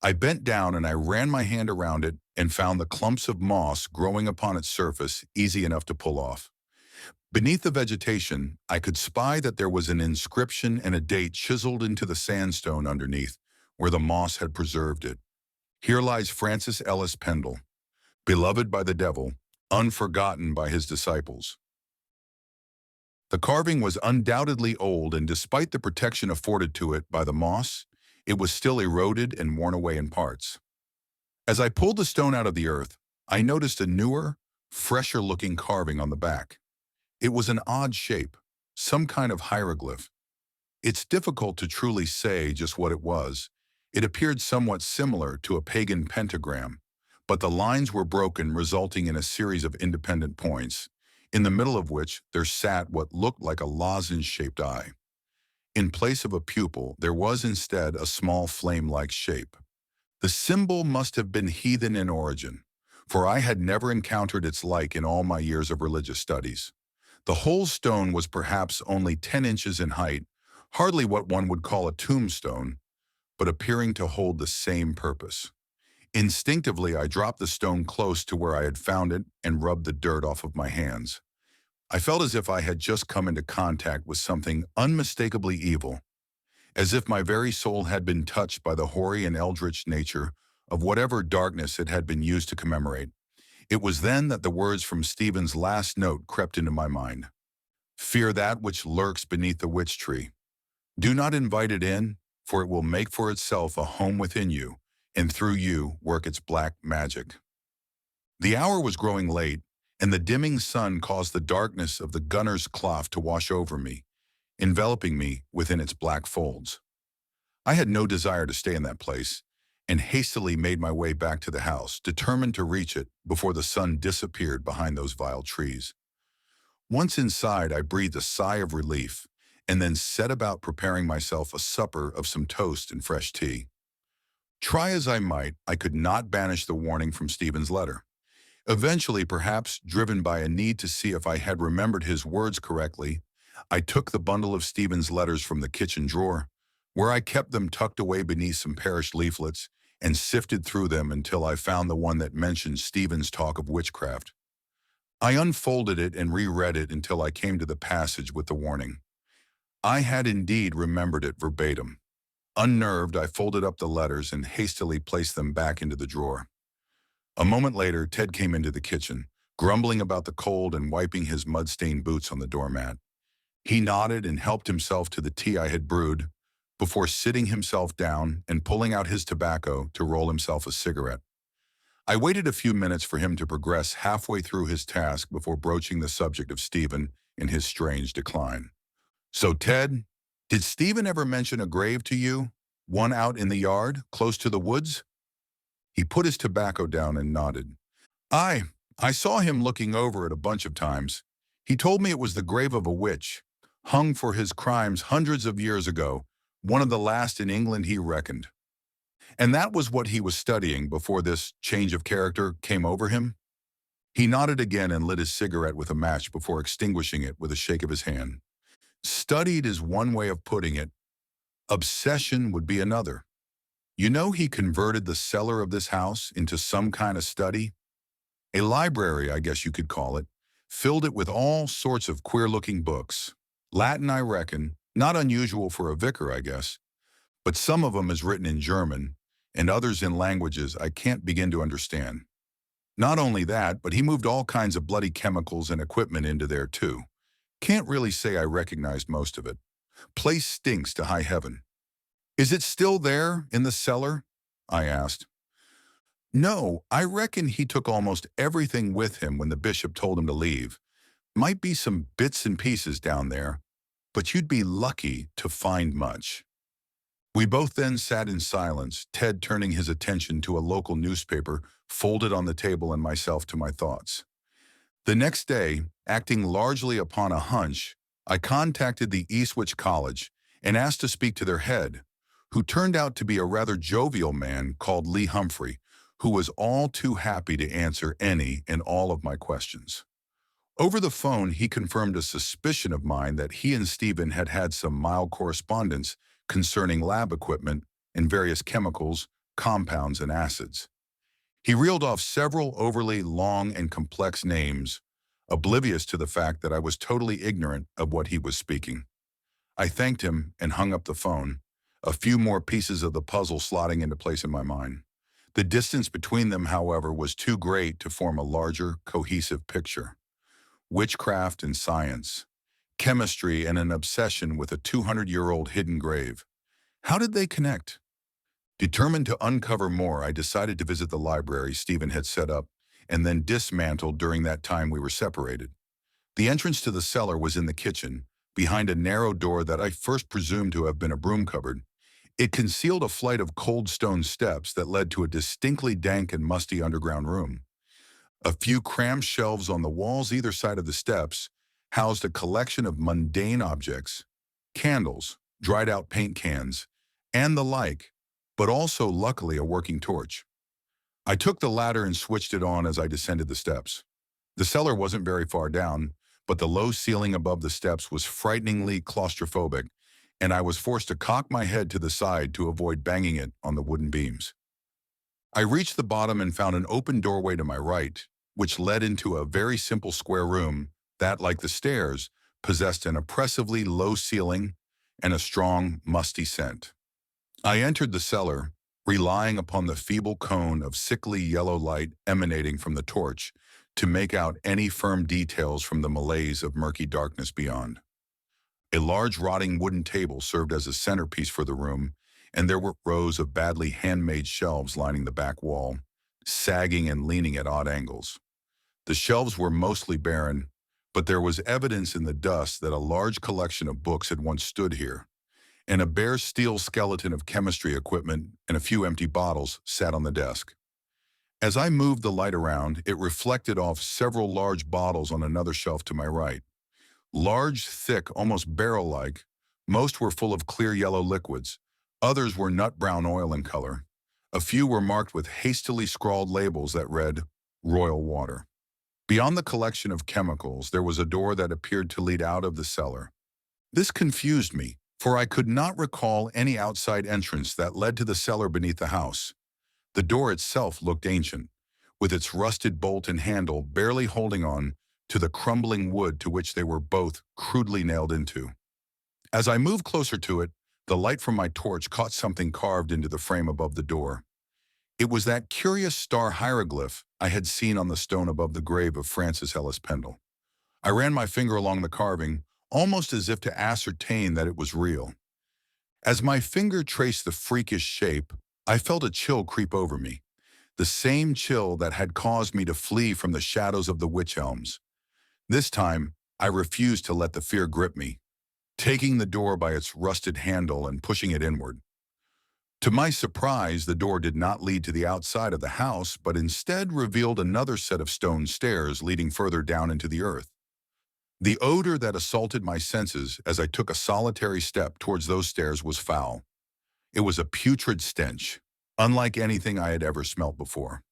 I bent down and I ran my hand around it and found the clumps of moss growing upon its surface easy enough to pull off. Beneath the vegetation, I could spy that there was an inscription and a date chiseled into the sandstone underneath, where the moss had preserved it. Here lies Francis Ellis Pendle, beloved by the devil, unforgotten by his disciples. The carving was undoubtedly old, and despite the protection afforded to it by the moss, it was still eroded and worn away in parts. As I pulled the stone out of the earth, I noticed a newer, fresher-looking carving on the back. It was an odd shape, some kind of hieroglyph. It's difficult to truly say just what it was. It appeared somewhat similar to a pagan pentagram, but the lines were broken, resulting in a series of independent points, in the middle of which there sat what looked like a lozenge-shaped eye. In place of a pupil, there was instead a small flame-like shape. The symbol must have been heathen in origin, for I had never encountered its like in all my years of religious studies. The whole stone was perhaps only 10 inches in height, hardly what one would call a tombstone, but appearing to hold the same purpose. Instinctively, I dropped the stone close to where I had found it and rubbed the dirt off of my hands. I felt as if I had just come into contact with something unmistakably evil, as if my very soul had been touched by the hoary and eldritch nature of whatever darkness it had been used to commemorate. It was then that the words from Stephen's last note crept into my mind. Fear that which lurks beneath the witch tree. Do not invite it in, for it will make for itself a home within you, and through you work its black magic. The hour was growing late, and the dimming sun caused the darkness of the gunner's cloth to wash over me, enveloping me within its black folds. I had no desire to stay in that place, and hastily made my way back to the house, determined to reach it before the sun disappeared behind those vile trees. Once inside, I breathed a sigh of relief, and then set about preparing myself a supper of some toast and fresh tea. Try as I might, I could not banish the warning from Stephen's letter. Eventually, perhaps driven by a need to see if I had remembered his words correctly, I took the bundle of Stephen's letters from the kitchen drawer, where I kept them tucked away beneath some perished leaflets, and sifted through them until I found the one that mentioned Stephen's talk of witchcraft. I unfolded it and reread it until I came to the passage with the warning. I had indeed remembered it verbatim. Unnerved, I folded up the letters and hastily placed them back into the drawer. A moment later, Ted came into the kitchen, grumbling about the cold and wiping his mud-stained boots on the doormat. He nodded and helped himself to the tea I had brewed, before sitting himself down and pulling out his tobacco to roll himself a cigarette. I waited a few minutes for him to progress halfway through his task before broaching the subject of Stephen and his strange decline. So, Ted, did Stephen ever mention a grave to you? One out in the yard, close to the woods? He put his tobacco down and nodded. I saw him looking over it a bunch of times. He told me it was the grave of a witch, hung for his crimes hundreds of years ago, one of the last in England, he reckoned. And that was what he was studying before this change of character came over him? He nodded again and lit his cigarette with a match before extinguishing it with a shake of his hand. Studied is one way of putting it. Obsession would be another. You know, he converted the cellar of this house into some kind of study? A library, I guess you could call it. Filled it with all sorts of queer-looking books. Latin, I reckon. Not unusual for a vicar, I guess. but some of them is written in German and others in languages I can't begin to understand. Not only that, but he moved all kinds of bloody chemicals and equipment into there too. Can't really say I recognized most of it. Place stinks to high heaven. Is it still there in the cellar? I asked. No, I reckon he took almost everything with him when the bishop told him to leave. Might be some bits and pieces down there, but you'd be lucky to find much. We both then sat in silence, Ted turning his attention to a local newspaper folded on the table and myself to my thoughts. The next day, acting largely upon a hunch, I contacted the Eastwich College and asked to speak to their head, who turned out to be a rather jovial man called Lee Humphrey, who was all too happy to answer any and all of my questions. Over the phone, he confirmed a suspicion of mine that he and Stephen had had some mild correspondence concerning lab equipment and various chemicals, compounds, and acids. He reeled off several overly long and complex names, oblivious to the fact that I was totally ignorant of what he was speaking. I thanked him and hung up the phone, a few more pieces of the puzzle slotting into place in my mind. The distance between them, however, was too great to form a larger, cohesive picture. Witchcraft and science, chemistry and an obsession with a 200-year-old hidden grave. How did they connect? Determined to uncover more, I decided to visit the library Stephen had set up and then dismantled during that time we were separated. The entrance to the cellar was in the kitchen, behind a narrow door that I first presumed to have been a broom cupboard. It concealed a flight of cold stone steps that led to a distinctly dank and musty underground room. A few cramped shelves on the walls either side of the steps housed a collection of mundane objects, candles, dried-out paint cans, and the like, but also, luckily, a working torch. I took the ladder and switched it on as I descended the steps. The cellar wasn't very far down, but the low ceiling above the steps was frighteningly claustrophobic, and I was forced to cock my head to the side to avoid banging it on the wooden beams. I reached the bottom and found an open doorway to my right, which led into a very simple square room that, like the stairs, possessed an oppressively low ceiling and a strong, musty scent. I entered the cellar, relying upon the feeble cone of sickly yellow light emanating from the torch to make out any firm details from the malaise of murky darkness beyond. A large rotting wooden table served as a centerpiece for the room, and there were rows of badly handmade shelves lining the back wall, sagging and leaning at odd angles. The shelves were mostly barren, but there was evidence in the dust that a large collection of books had once stood here, and a bare steel skeleton of chemistry equipment and a few empty bottles sat on the desk. As I moved the light around, it reflected off several large bottles on another shelf to my right. Large, thick, almost barrel-like, most were full of clear yellow liquids, others were nut brown oil in color. A few were marked with hastily scrawled labels that read, "Royal Water." Beyond the collection of chemicals, there was a door that appeared to lead out of the cellar. This confused me, for I could not recall any outside entrance that led to the cellar beneath the house. The door itself looked ancient, with its rusted bolt and handle barely holding on to the crumbling wood to which they were both crudely nailed into. As I moved closer to it, the light from my torch caught something carved into the frame above the door. It was that curious star hieroglyph I had seen on the stone above the grave of Francis Ellis Pendle. I ran my finger along the carving, almost as if to ascertain that it was real. As my finger traced the freakish shape, I felt a chill creep over me, the same chill that had caused me to flee from the shadows of the wych elms. This time, I refused to let the fear grip me, taking the door by its rusted handle and pushing it inward. To my surprise, the door did not lead to the outside of the house, but instead revealed another set of stone stairs leading further down into the earth. The odor that assaulted my senses as I took a solitary step towards those stairs was foul. It was a putrid stench, unlike anything I had ever smelt before.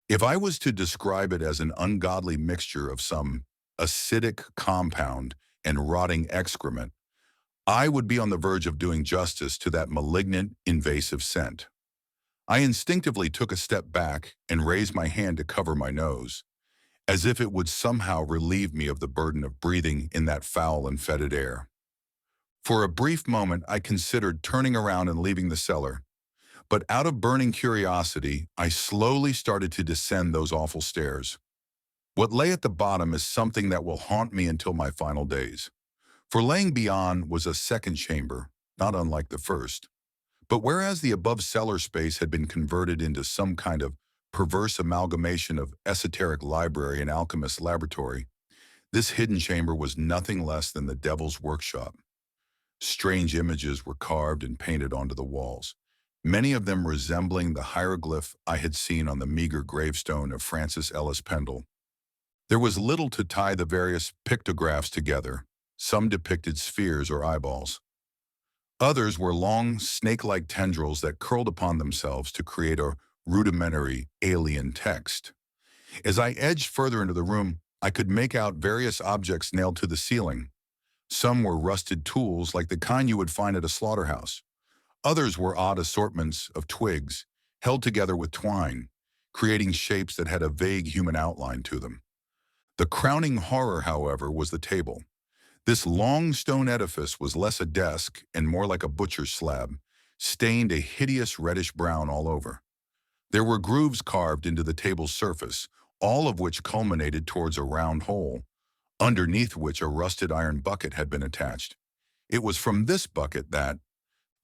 If I was to describe it as an ungodly mixture of some acidic compound and rotting excrement, I would be on the verge of doing justice to that malignant, invasive scent. I instinctively took a step back and raised my hand to cover my nose, as if it would somehow relieve me of the burden of breathing in that foul and fetid air. For a brief moment, I considered turning around and leaving the cellar. But out of burning curiosity, I slowly started to descend those awful stairs. What lay at the bottom is something that will haunt me until my final days. For laying beyond was a second chamber, not unlike the first. But whereas the above cellar space had been converted into some kind of perverse amalgamation of esoteric library and alchemist laboratory, this hidden chamber was nothing less than the devil's workshop. Strange images were carved and painted onto the walls, many of them resembling the hieroglyph I had seen on the meager gravestone of Francis Ellis Pendle. There was little to tie the various pictographs together. Some depicted spheres or eyeballs. Others were long, snake-like tendrils that curled upon themselves to create a rudimentary alien text. As I edged further into the room, I could make out various objects nailed to the ceiling. Some were rusted tools like the kind you would find at a slaughterhouse. Others were odd assortments of twigs, held together with twine, creating shapes that had a vague human outline to them. The crowning horror, however, was the table. This long stone edifice was less a desk and more like a butcher's slab, stained a hideous reddish-brown all over. There were grooves carved into the table's surface, all of which culminated towards a round hole, underneath which a rusted iron bucket had been attached. It was from this bucket that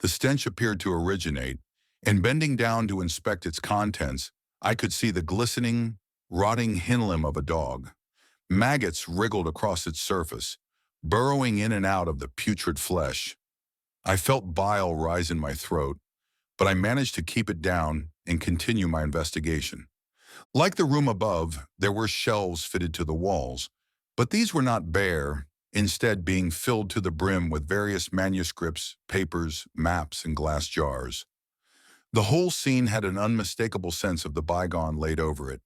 the stench appeared to originate, and bending down to inspect its contents, I could see the glistening, rotting hind limb of a dog. Maggots wriggled across its surface, burrowing in and out of the putrid flesh. I felt bile rise in my throat, but I managed to keep it down and continue my investigation. Like the room above, there were shelves fitted to the walls, but these were not bare, instead being filled to the brim with various manuscripts, papers, maps, and glass jars. The whole scene had an unmistakable sense of the bygone laid over it,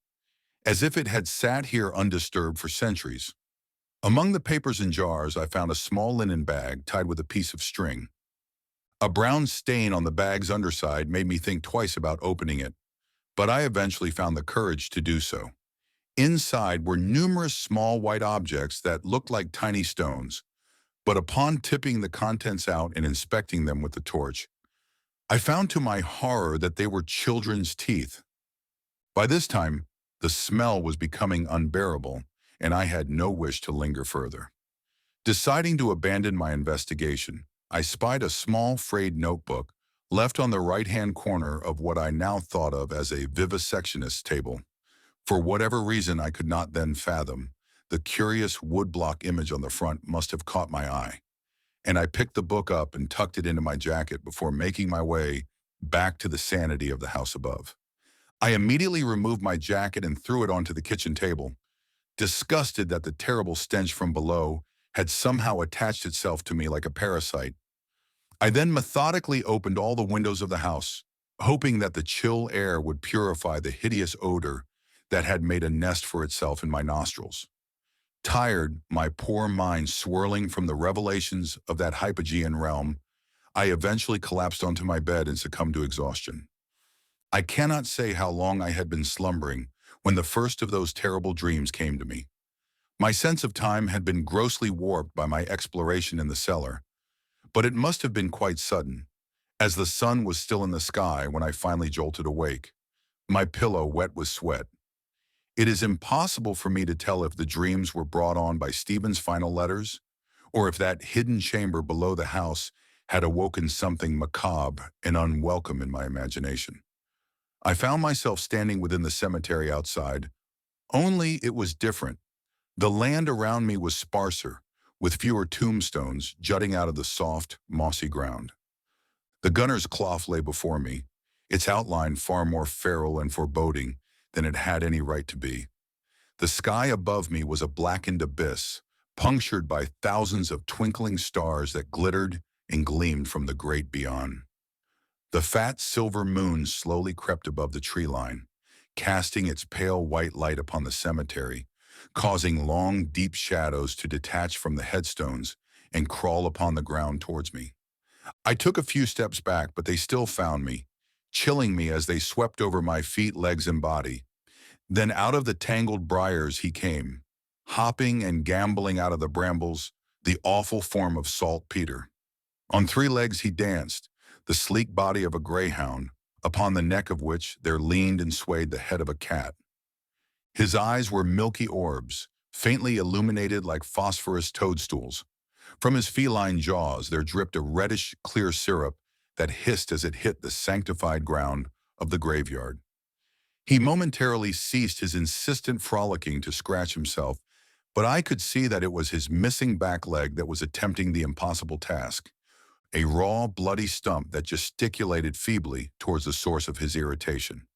as if it had sat here undisturbed for centuries. Among the papers and jars, I found a small linen bag tied with a piece of string. A brown stain on the bag's underside made me think twice about opening it, but I eventually found the courage to do so. Inside were numerous small white objects that looked like tiny stones, but upon tipping the contents out and inspecting them with the torch, I found to my horror that they were children's teeth. By this time, the smell was becoming unbearable, and I had no wish to linger further. Deciding to abandon my investigation, I spied a small frayed notebook left on the right-hand corner of what I now thought of as a vivisectionist's table. For whatever reason I could not then fathom, the curious woodblock image on the front must have caught my eye, and I picked the book up and tucked it into my jacket before making my way back to the sanity of the house above. I immediately removed my jacket and threw it onto the kitchen table, disgusted that the terrible stench from below had somehow attached itself to me like a parasite. I then methodically opened all the windows of the house, hoping that the chill air would purify the hideous odor that had made a nest for itself in my nostrils. Tired, my poor mind swirling from the revelations of that hypogean realm, I eventually collapsed onto my bed and succumbed to exhaustion. I cannot say how long I had been slumbering when the first of those terrible dreams came to me. My sense of time had been grossly warped by my exploration in the cellar, but it must have been quite sudden, as the sun was still in the sky when I finally jolted awake, my pillow wet with sweat. It is impossible for me to tell if the dreams were brought on by Stephen's final letters, or if that hidden chamber below the house had awoken something macabre and unwelcome in my imagination. I found myself standing within the cemetery outside, only it was different. The land around me was sparser, with fewer tombstones jutting out of the soft, mossy ground. The gunner's cloth lay before me, its outline far more feral and foreboding than it had any right to be. The sky above me was a blackened abyss, punctured by thousands of twinkling stars that glittered and gleamed from the great beyond. The fat silver moon slowly crept above the tree line, casting its pale white light upon the cemetery, causing long, deep shadows to detach from the headstones and crawl upon the ground towards me. I took a few steps back, but they still found me, chilling me as they swept over my feet, legs, and body. Then out of the tangled briars he came, hopping and gamboling out of the brambles, the awful form of Saltpeter. On three legs he danced, the sleek body of a greyhound, upon the neck of which there leaned and swayed the head of a cat. His eyes were milky orbs, faintly illuminated like phosphorus toadstools. From his feline jaws there dripped a reddish, clear syrup that hissed as it hit the sanctified ground of the graveyard. He momentarily ceased his insistent frolicking to scratch himself, but I could see that it was his missing back leg that was attempting the impossible task, a raw, bloody stump that gesticulated feebly towards the source of his irritation.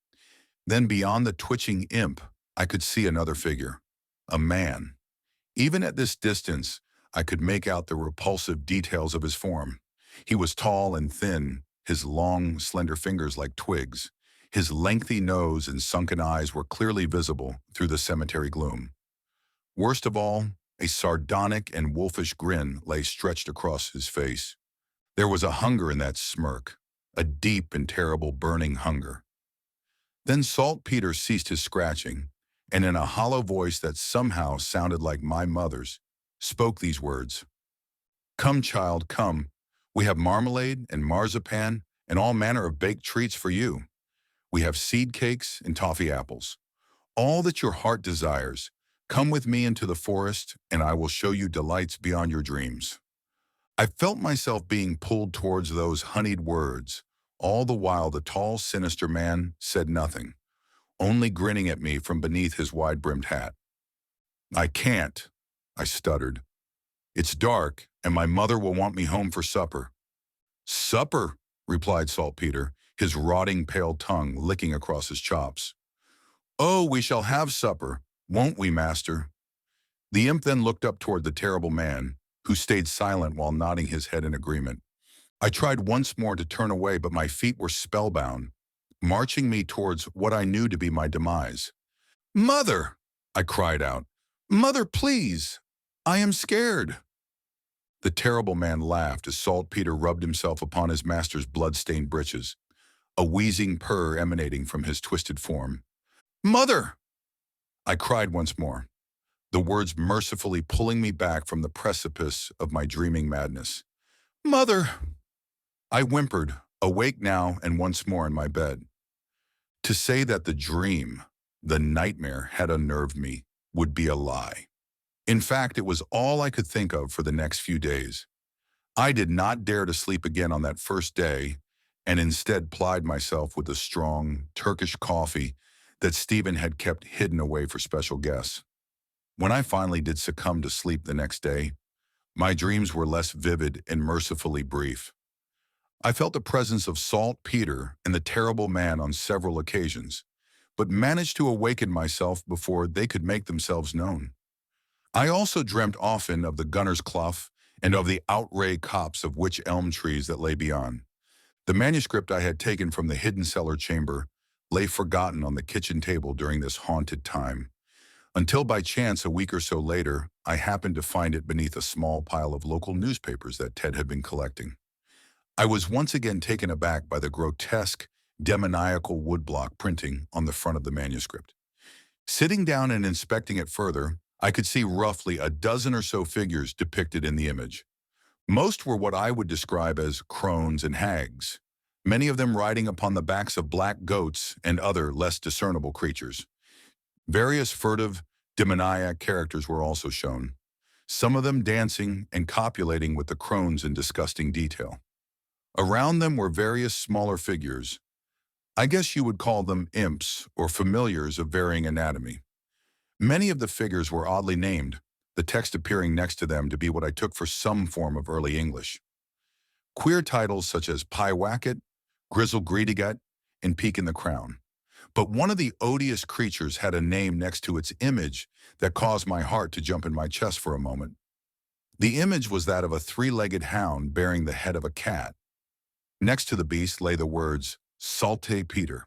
Then beyond the twitching imp, I could see another figure, a man. Even at this distance, I could make out the repulsive details of his form. He was tall and thin, his long, slender fingers like twigs. His lengthy nose and sunken eyes were clearly visible through the cemetery gloom. Worst of all, a sardonic and wolfish grin lay stretched across his face. There was a hunger in that smirk, a deep and terrible burning hunger. Then Saltpeter ceased his scratching, and in a hollow voice that somehow sounded like my mother's, spoke these words. "Come, child, come. We have marmalade and marzipan and all manner of baked treats for you. We have seed cakes and toffee apples. All that your heart desires. Come with me into the forest, and I will show you delights beyond your dreams." I felt myself being pulled towards those honeyed words, all the while the tall, sinister man said nothing, only grinning at me from beneath his wide-brimmed hat. "I can't," I stuttered. "It's dark, and my mother will want me home for supper." "Supper," replied Saltpeter, his rotting pale tongue licking across his chops. "Oh, we shall have supper, won't we, master?" The imp then looked up toward the terrible man, who stayed silent while nodding his head in agreement. I tried once more to turn away, but my feet were spellbound, marching me towards what I knew to be my demise. "Mother!" I cried out. "Mother, please! I am scared." The terrible man laughed as Saltpeter rubbed himself upon his master's blood-stained breeches, a wheezing purr emanating from his twisted form. "Mother!" I cried once more, the words mercifully pulling me back from the precipice of my dreaming madness. "Mother!" I whimpered, awake now and once more in my bed. To say that the dream, the nightmare, had unnerved me would be a lie. In fact, it was all I could think of for the next few days. I did not dare to sleep again on that first day, and instead plied myself with the strong Turkish coffee that Stephen had kept hidden away for special guests. When I finally did succumb to sleep the next day, my dreams were less vivid and mercifully brief. I felt the presence of Saltpeter and the terrible man on several occasions, but managed to awaken myself before they could make themselves known. I also dreamt often of the gunner's clough and of the outre copse of wych elm trees that lay beyond. The manuscript I had taken from the hidden cellar chamber lay forgotten on the kitchen table during this haunted time, until by chance a week or so later, I happened to find it beneath a small pile of local newspapers that Ted had been collecting. I was once again taken aback by the grotesque, demoniacal woodblock printing on the front of the manuscript. Sitting down and inspecting it further, I could see roughly a dozen or so figures depicted in the image. Most were what I would describe as crones and hags, many of them riding upon the backs of black goats and other less discernible creatures. Various furtive, demoniac characters were also shown, some of them dancing and copulating with the crones in disgusting detail. Around them were various smaller figures. I guess you would call them imps or familiars of varying anatomy. Many of the figures were oddly named, the text appearing next to them to be what I took for some form of early English. Queer titles such as Pyewacket, Grizzle Greedygut, and Peak in the Crown. But one of the odious creatures had a name next to its image that caused my heart to jump in my chest for a moment. The image was that of a three-legged hound bearing the head of a cat. Next to the beast lay the words, Saltpeter.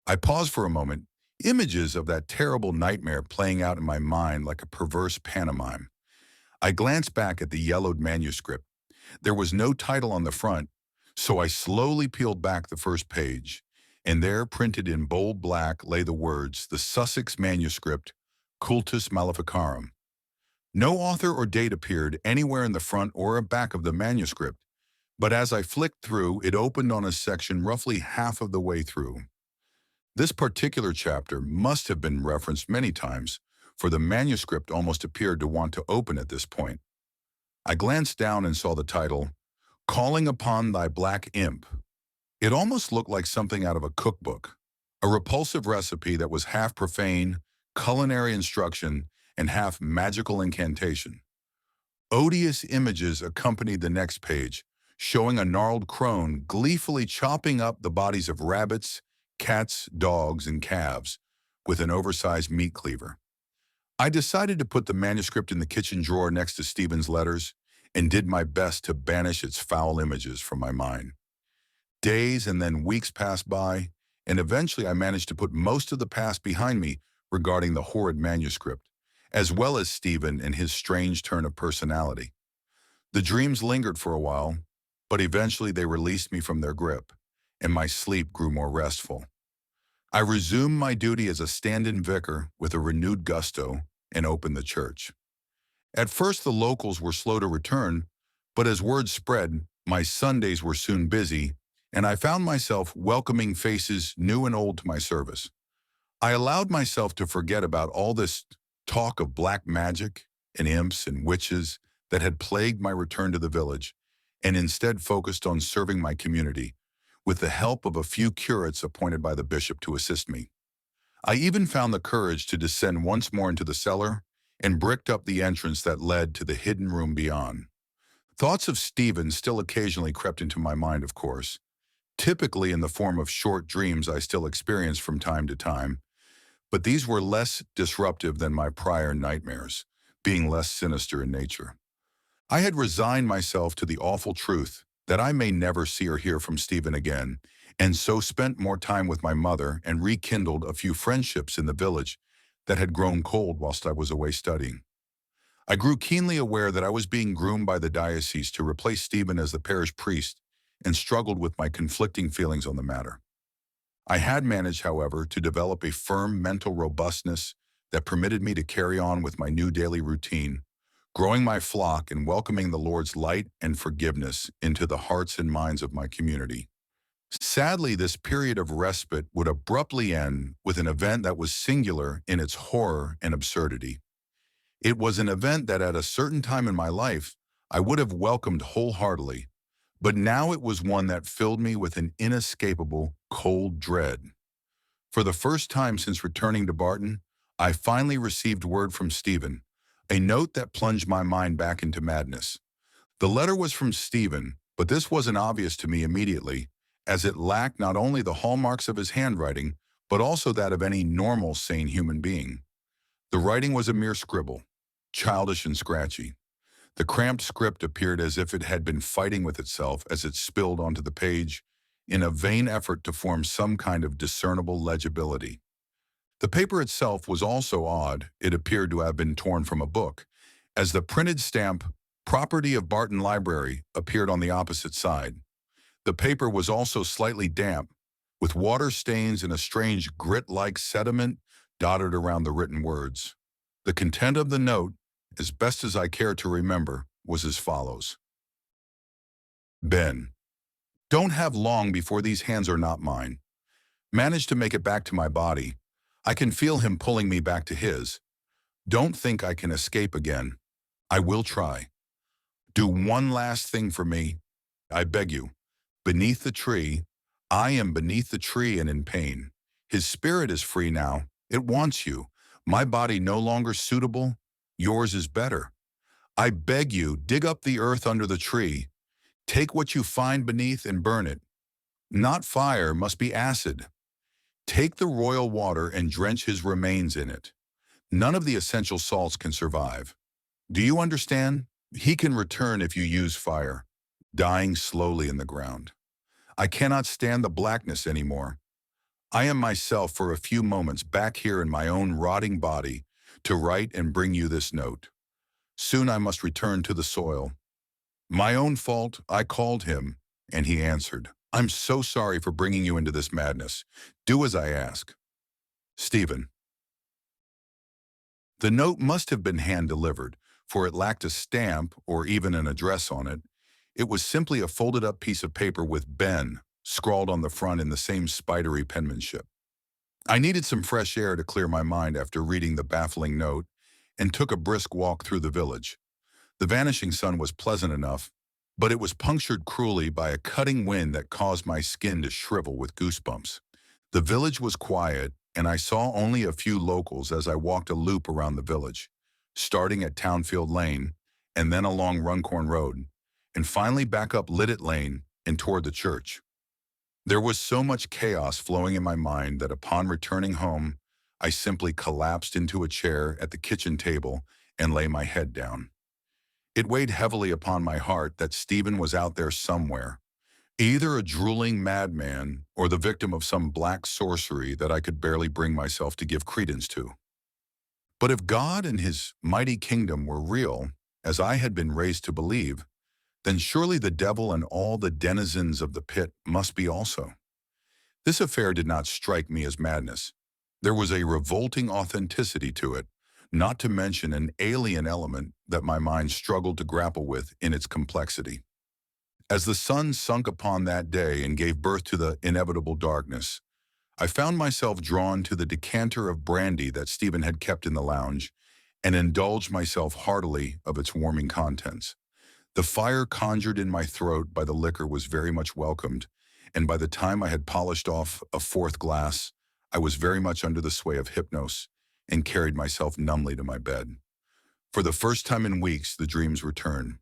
I paused for a moment, images of that terrible nightmare playing out in my mind like a perverse pantomime. I glanced back at the yellowed manuscript. There was no title on the front, so I slowly peeled back the first page, and there, printed in bold black, lay the words, the Sussex manuscript, Cultus Maleficarum. No author or date appeared anywhere in the front or back of the manuscript, But as I flicked through, it opened on a section roughly half of the way through. This particular chapter must have been referenced many times, for the manuscript almost appeared to want to open at this point. I glanced down and saw the title, Calling Upon Thy Black Imp. It almost looked like something out of a cookbook, a repulsive recipe that was half profane, culinary instruction, and half magical incantation. Odious images accompanied the next page, showing a gnarled crone gleefully chopping up the bodies of rabbits, cats, dogs, and calves with an oversized meat cleaver. I decided to put the manuscript in the kitchen drawer next to Stephen's letters and did my best to banish its foul images from my mind. Days and then weeks passed by, and eventually I managed to put most of the past behind me regarding the horrid manuscript, as well as Stephen and his strange turn of personality. The dreams lingered for a while, but eventually they released me from their grip, and my sleep grew more restful. I resumed my duty as a stand-in vicar with a renewed gusto and opened the church. At first the locals were slow to return, but as word spread, my Sundays were soon busy, and I found myself welcoming faces new and old to my service. I allowed myself to forget about all this talk of black magic and imps and witches that had plagued my return to the village, and instead focused on serving my community, with the help of a few curates appointed by the bishop to assist me. I even found the courage to descend once more into the cellar and bricked up the entrance that led to the hidden room beyond. Thoughts of Stephen still occasionally crept into my mind, of course, typically in the form of short dreams I still experience from time to time, but these were less disruptive than my prior nightmares, being less sinister in nature. I had resigned myself to the awful truth that I may never see or hear from Stephen again, and so spent more time with my mother and rekindled a few friendships in the village that had grown cold whilst I was away studying. I grew keenly aware that I was being groomed by the diocese to replace Stephen as the parish priest and struggled with my conflicting feelings on the matter. I had managed, however, to develop a firm mental robustness that permitted me to carry on with my new daily routine, growing my flock and welcoming the Lord's light and forgiveness into the hearts and minds of my community. Sadly, this period of respite would abruptly end with an event that was singular in its horror and absurdity. It was an event that at a certain time in my life I would have welcomed wholeheartedly, but now it was one that filled me with an inescapable, cold dread. For the first time since returning to Barton, I finally received word from Stephen, a note that plunged my mind back into madness. The letter was from Stephen, but this wasn't obvious to me immediately, as it lacked not only the hallmarks of his handwriting, but also that of any normal, sane human being. The writing was a mere scribble, childish and scratchy. The cramped script appeared as if it had been fighting with itself as it spilled onto the page, in a vain effort to form some kind of discernible legibility. The paper itself was also odd. It appeared to have been torn from a book, as the printed stamp, "Property of Barton Library," appeared on the opposite side. The paper was also slightly damp, with water stains and a strange grit-like sediment dotted around the written words. The content of the note, as best as I care to remember, was as follows. Ben, don't have long before these hands are not mine. Manage to make it back to my body. I can feel him pulling me back to his. Don't think I can escape again. I will try. Do one last thing for me. I beg you. Beneath the tree, I am beneath the tree and in pain. His spirit is free now. It wants you. My body no longer suitable. Yours is better. I beg you, dig up the earth under the tree. Take what you find beneath and burn it. Not fire, must be acid. Take the royal water and drench his remains in it. None of the essential salts can survive. Do you understand? He can return if you use fire, dying slowly in the ground. I cannot stand the blackness anymore. I am myself for a few moments back here in my own rotting body to write and bring you this note. Soon I must return to the soil. My own fault, I called him, and he answered. I'm so sorry for bringing you into this madness. Do as I ask. Stephen. The note must have been hand-delivered, for it lacked a stamp or even an address on it. It was simply a folded-up piece of paper with Ben scrawled on the front in the same spidery penmanship. I needed some fresh air to clear my mind after reading the baffling note and took a brisk walk through the village. The vanishing sun was pleasant enough, but it was punctured cruelly by a cutting wind that caused my skin to shrivel with goosebumps. The village was quiet, and I saw only a few locals as I walked a loop around the village, starting at Townfield Lane and then along Runcorn Road, and finally back up Liddit Lane and toward the church. There was so much chaos flowing in my mind that upon returning home, I simply collapsed into a chair at the kitchen table and lay my head down. It weighed heavily upon my heart that Stephen was out there somewhere, either a drooling madman or the victim of some black sorcery that I could barely bring myself to give credence to. But if God and his mighty kingdom were real, as I had been raised to believe, then surely the devil and all the denizens of the pit must be also. This affair did not strike me as madness. There was a revolting authenticity to it, not to mention an alien element that my mind struggled to grapple with in its complexity. As the sun sunk upon that day and gave birth to the inevitable darkness, I found myself drawn to the decanter of brandy that Stephen had kept in the lounge and indulged myself heartily of its warming contents. The fire conjured in my throat by the liquor was very much welcomed, and by the time I had polished off a fourth glass, I was very much under the sway of hypnosis and carried myself numbly to my bed. For the first time in weeks, the dreams returned.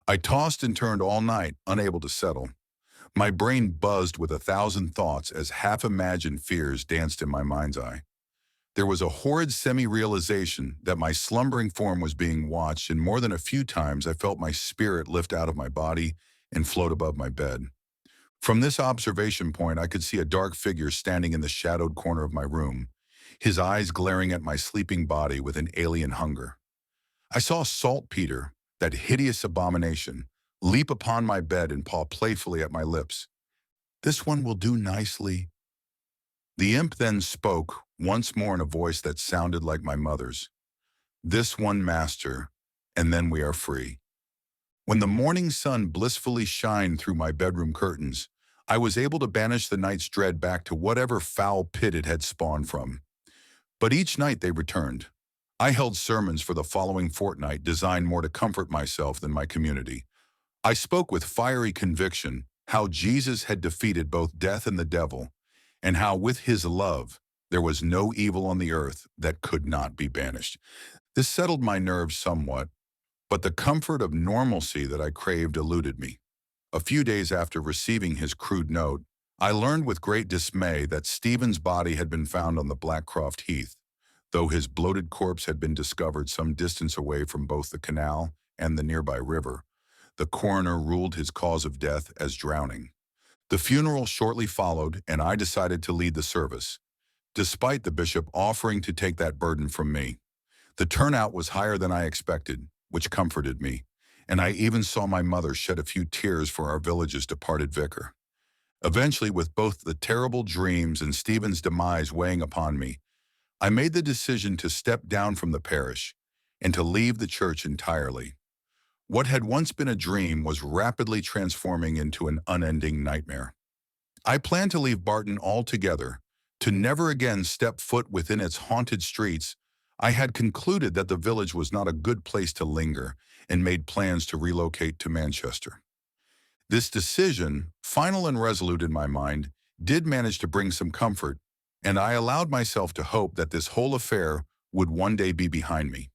I tossed and turned all night, unable to settle. My brain buzzed with 1,000 thoughts as half-imagined fears danced in my mind's eye. There was a horrid semi-realization that my slumbering form was being watched, and more than a few times I felt my spirit lift out of my body and float above my bed. From this observation point, I could see a dark figure standing in the shadowed corner of my room, his eyes glaring at my sleeping body with an alien hunger. I saw Saltpeter, that hideous abomination, leap upon my bed and paw playfully at my lips. "This one will do nicely." The imp then spoke, once more in a voice that sounded like my mother's. "This one, master, and then we are free." When the morning sun blissfully shined through my bedroom curtains, I was able to banish the night's dread back to whatever foul pit it had spawned from. But each night they returned. I held sermons for the following fortnight designed more to comfort myself than my community. I spoke with fiery conviction how Jesus had defeated both death and the devil, and how with his love there was no evil on the earth that could not be banished. This settled my nerves somewhat, but the comfort of normalcy that I craved eluded me. A few days after receiving his crude note, I learned with great dismay that Stephen's body had been found on the Blackcroft Heath, though his bloated corpse had been discovered some distance away from both the canal and the nearby river. The coroner ruled his cause of death as drowning. The funeral shortly followed, and I decided to lead the service, despite the bishop offering to take that burden from me. The turnout was higher than I expected, which comforted me, and I even saw my mother shed a few tears for our village's departed vicar. Eventually, with both the terrible dreams and Stephen's demise weighing upon me, I made the decision to step down from the parish and to leave the church entirely. What had once been a dream was rapidly transforming into an unending nightmare. I planned to leave Barton altogether, to never again step foot within its haunted streets. I had concluded that the village was not a good place to linger and made plans to relocate to Manchester. This decision, final and resolute in my mind, did manage to bring some comfort, and I allowed myself to hope that this whole affair would one day be behind me.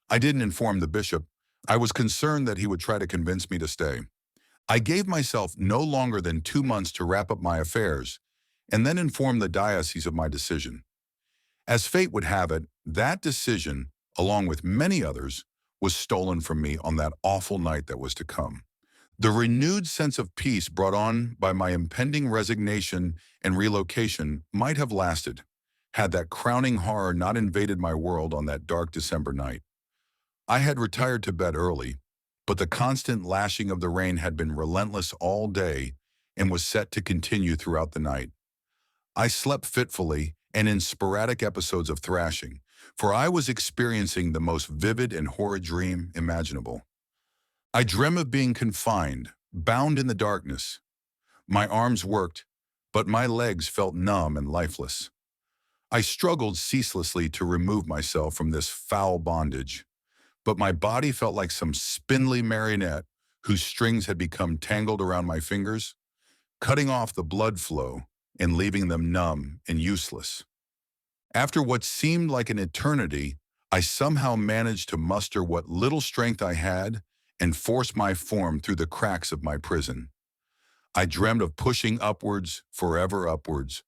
I didn't inform the bishop. I was concerned that he would try to convince me to stay. I gave myself no longer than 2 months to wrap up my affairs, and then inform the diocese of my decision. As fate would have it, that decision, along with many others, was stolen from me on that awful night that was to come. The renewed sense of peace brought on by my impending resignation and relocation might have lasted, had that crowning horror not invaded my world on that dark December night. I had retired to bed early, but the constant lashing of the rain had been relentless all day and was set to continue throughout the night. I slept fitfully and in sporadic episodes of thrashing, for I was experiencing the most vivid and horrid dream imaginable. I dreamt of being confined, bound in the darkness. My arms worked, but my legs felt numb and lifeless. I struggled ceaselessly to remove myself from this foul bondage, but my body felt like some spindly marionette whose strings had become tangled around my fingers, cutting off the blood flow and leaving them numb and useless. After what seemed like an eternity, I somehow managed to muster what little strength I had and force my form through the cracks of my prison. I dreamed of pushing upwards, forever upwards,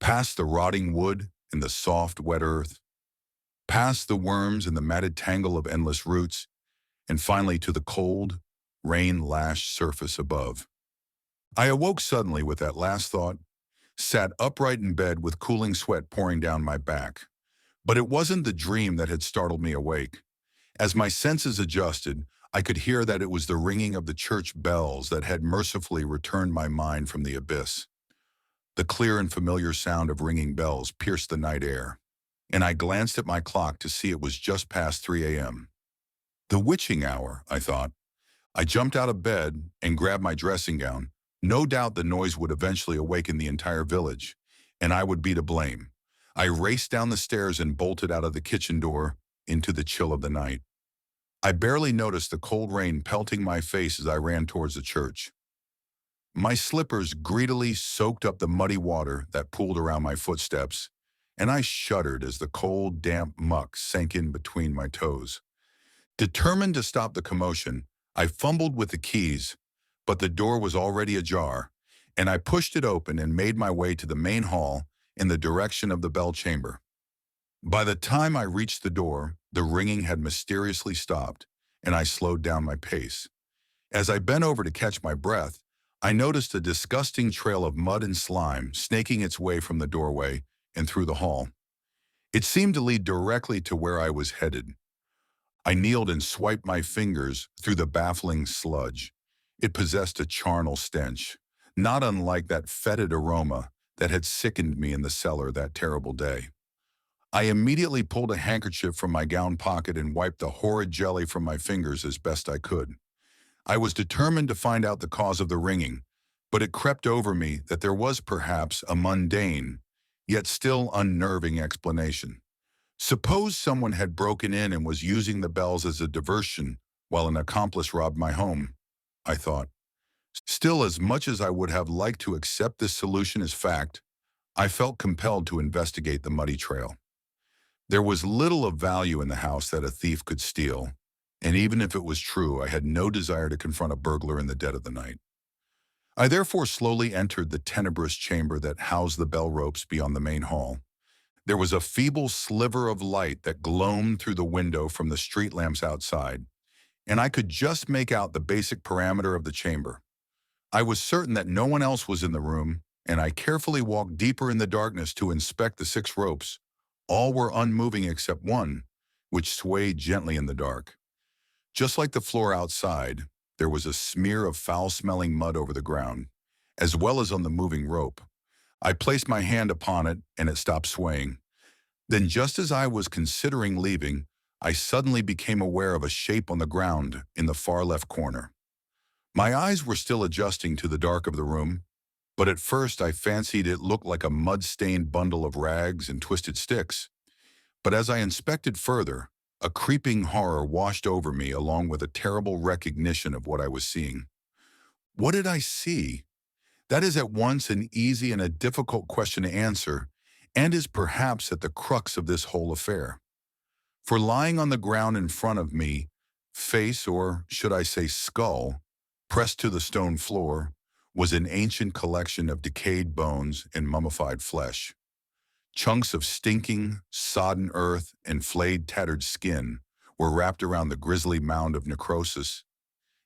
past the rotting wood and the soft, wet earth, past the worms and the matted tangle of endless roots, and finally to the cold, rain-lashed surface above. I awoke suddenly with that last thought, sat upright in bed with cooling sweat pouring down my back. But it wasn't the dream that had startled me awake. As my senses adjusted, I could hear that it was the ringing of the church bells that had mercifully returned my mind from the abyss. The clear and familiar sound of ringing bells pierced the night air, and I glanced at my clock to see it was just past 3 a.m. The witching hour, I thought. I jumped out of bed and grabbed my dressing gown. No doubt the noise would eventually awaken the entire village, and I would be to blame. I raced down the stairs and bolted out of the kitchen door into the chill of the night. I barely noticed the cold rain pelting my face as I ran towards the church. My slippers greedily soaked up the muddy water that pooled around my footsteps, and I shuddered as the cold, damp muck sank in between my toes. Determined to stop the commotion, I fumbled with the keys, but the door was already ajar, and I pushed it open and made my way to the main hall in the direction of the bell chamber. By the time I reached the door, the ringing had mysteriously stopped, and I slowed down my pace. As I bent over to catch my breath, I noticed a disgusting trail of mud and slime snaking its way from the doorway and through the hall. It seemed to lead directly to where I was headed. I kneeled and swiped my fingers through the baffling sludge. It possessed a charnel stench, not unlike that fetid aroma that had sickened me in the cellar that terrible day. I immediately pulled a handkerchief from my gown pocket and wiped the horrid jelly from my fingers as best I could. I was determined to find out the cause of the ringing, but it crept over me that there was perhaps a mundane, yet still unnerving explanation. Suppose someone had broken in and was using the bells as a diversion while an accomplice robbed my home, I thought. Still, as much as I would have liked to accept this solution as fact, I felt compelled to investigate the muddy trail. There was little of value in the house that a thief could steal, and even if it was true, I had no desire to confront a burglar in the dead of the night. I therefore slowly entered the tenebrous chamber that housed the bell ropes beyond the main hall. There was a feeble sliver of light that glowed through the window from the street lamps outside, and I could just make out the basic parameter of the chamber. I was certain that no one else was in the room, and I carefully walked deeper in the darkness to inspect the 6 ropes. All were unmoving except one, which swayed gently in the dark. Just like the floor outside, there was a smear of foul-smelling mud over the ground, as well as on the moving rope. I placed my hand upon it, and it stopped swaying. Then, just as I was considering leaving, I suddenly became aware of a shape on the ground in the far left corner. My eyes were still adjusting to the dark of the room, but at first I fancied it looked like a mud-stained bundle of rags and twisted sticks. But as I inspected further, a creeping horror washed over me along with a terrible recognition of what I was seeing. What did I see? That is at once an easy and a difficult question to answer, and is perhaps at the crux of this whole affair. For lying on the ground in front of me, face, or should I say skull, pressed to the stone floor, was an ancient collection of decayed bones and mummified flesh. Chunks of stinking, sodden earth and flayed, tattered skin were wrapped around the grisly mound of necrosis.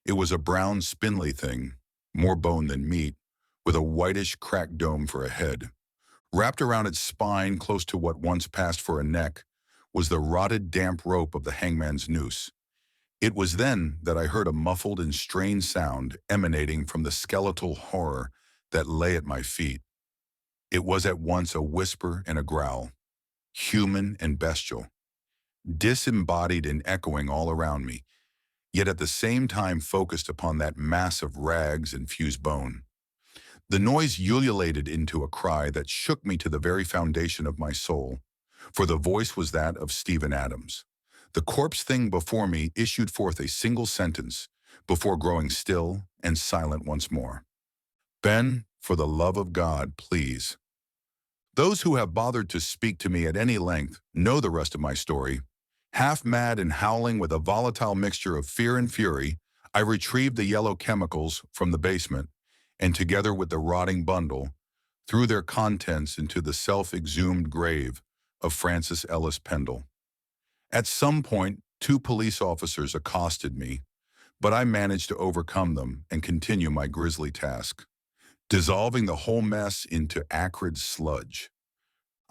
It was a brown, spindly thing, more bone than meat, with a whitish, cracked dome for a head. Wrapped around its spine, close to what once passed for a neck, was the rotted, damp rope of the hangman's noose. It was then that I heard a muffled and strained sound emanating from the skeletal horror that lay at my feet. It was at once a whisper and a growl, human and bestial, disembodied and echoing all around me. yet at the same time focused upon that mass of rags and fused bone. The noise ululated into a cry that shook me to the very foundation of my soul, for the voice was that of Stephen Adams. The corpse thing before me issued forth a single sentence before growing still and silent once more. "Ben, for the love of God, please." Those who have bothered to speak to me at any length know the rest of my story. Half mad and howling with a volatile mixture of fear and fury, I retrieved the yellow chemicals from the basement, and together with the rotting bundle, threw their contents into the self-exhumed grave of Francis Ellis Pendle. At some point, 2 police officers accosted me, but I managed to overcome them and continue my grisly task, dissolving the whole mess into acrid sludge.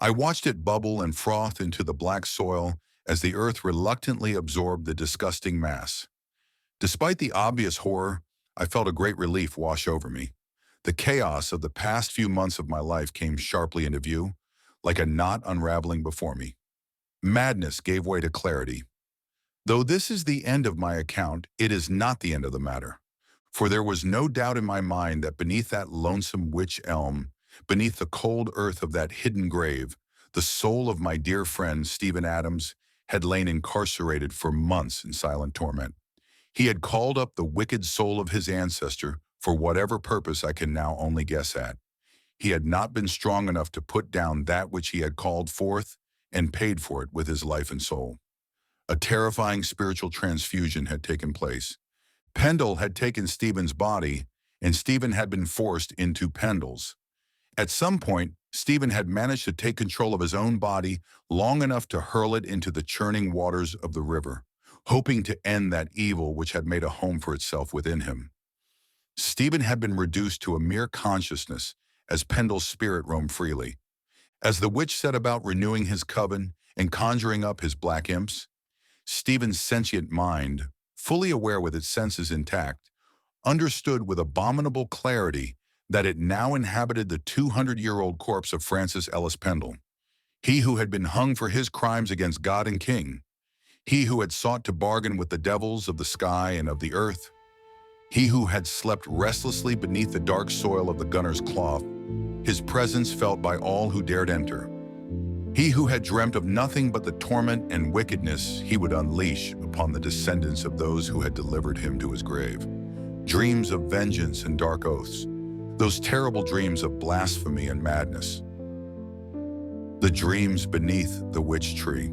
I watched it bubble and froth into the black soil as the earth reluctantly absorbed the disgusting mass. Despite the obvious horror, I felt a great relief wash over me. The chaos of the past few months of my life came sharply into view, like a knot unraveling before me. Madness gave way to clarity. Though this is the end of my account, it is not the end of the matter. For there was no doubt in my mind that beneath that lonesome witch elm, beneath the cold earth of that hidden grave, the soul of my dear friend Stephen Adams had lain incarcerated for months in silent torment. He had called up the wicked soul of his ancestor for whatever purpose I can now only guess at. He had not been strong enough to put down that which he had called forth and paid for it with his life and soul. A terrifying spiritual transfusion had taken place. Pendle had taken Stephen's body, and Stephen had been forced into Pendle's. At some point, Stephen had managed to take control of his own body long enough to hurl it into the churning waters of the river, hoping to end that evil which had made a home for itself within him. Stephen had been reduced to a mere consciousness as Pendle's spirit roamed freely. As the witch set about renewing his coven and conjuring up his black imps, Stephen's sentient mind, fully aware with its senses intact, understood with abominable clarity that it now inhabited the 200-year-old corpse of Francis Ellis Pendle, he who had been hung for his crimes against God and King, he who had sought to bargain with the devils of the sky and of the earth, he who had slept restlessly beneath the dark soil of the gunner's cloth, his presence felt by all who dared enter. He who had dreamt of nothing but the torment and wickedness he would unleash upon the descendants of those who had delivered him to his grave. Dreams of vengeance and dark oaths, those terrible dreams of blasphemy and madness. The dreams beneath the witch tree.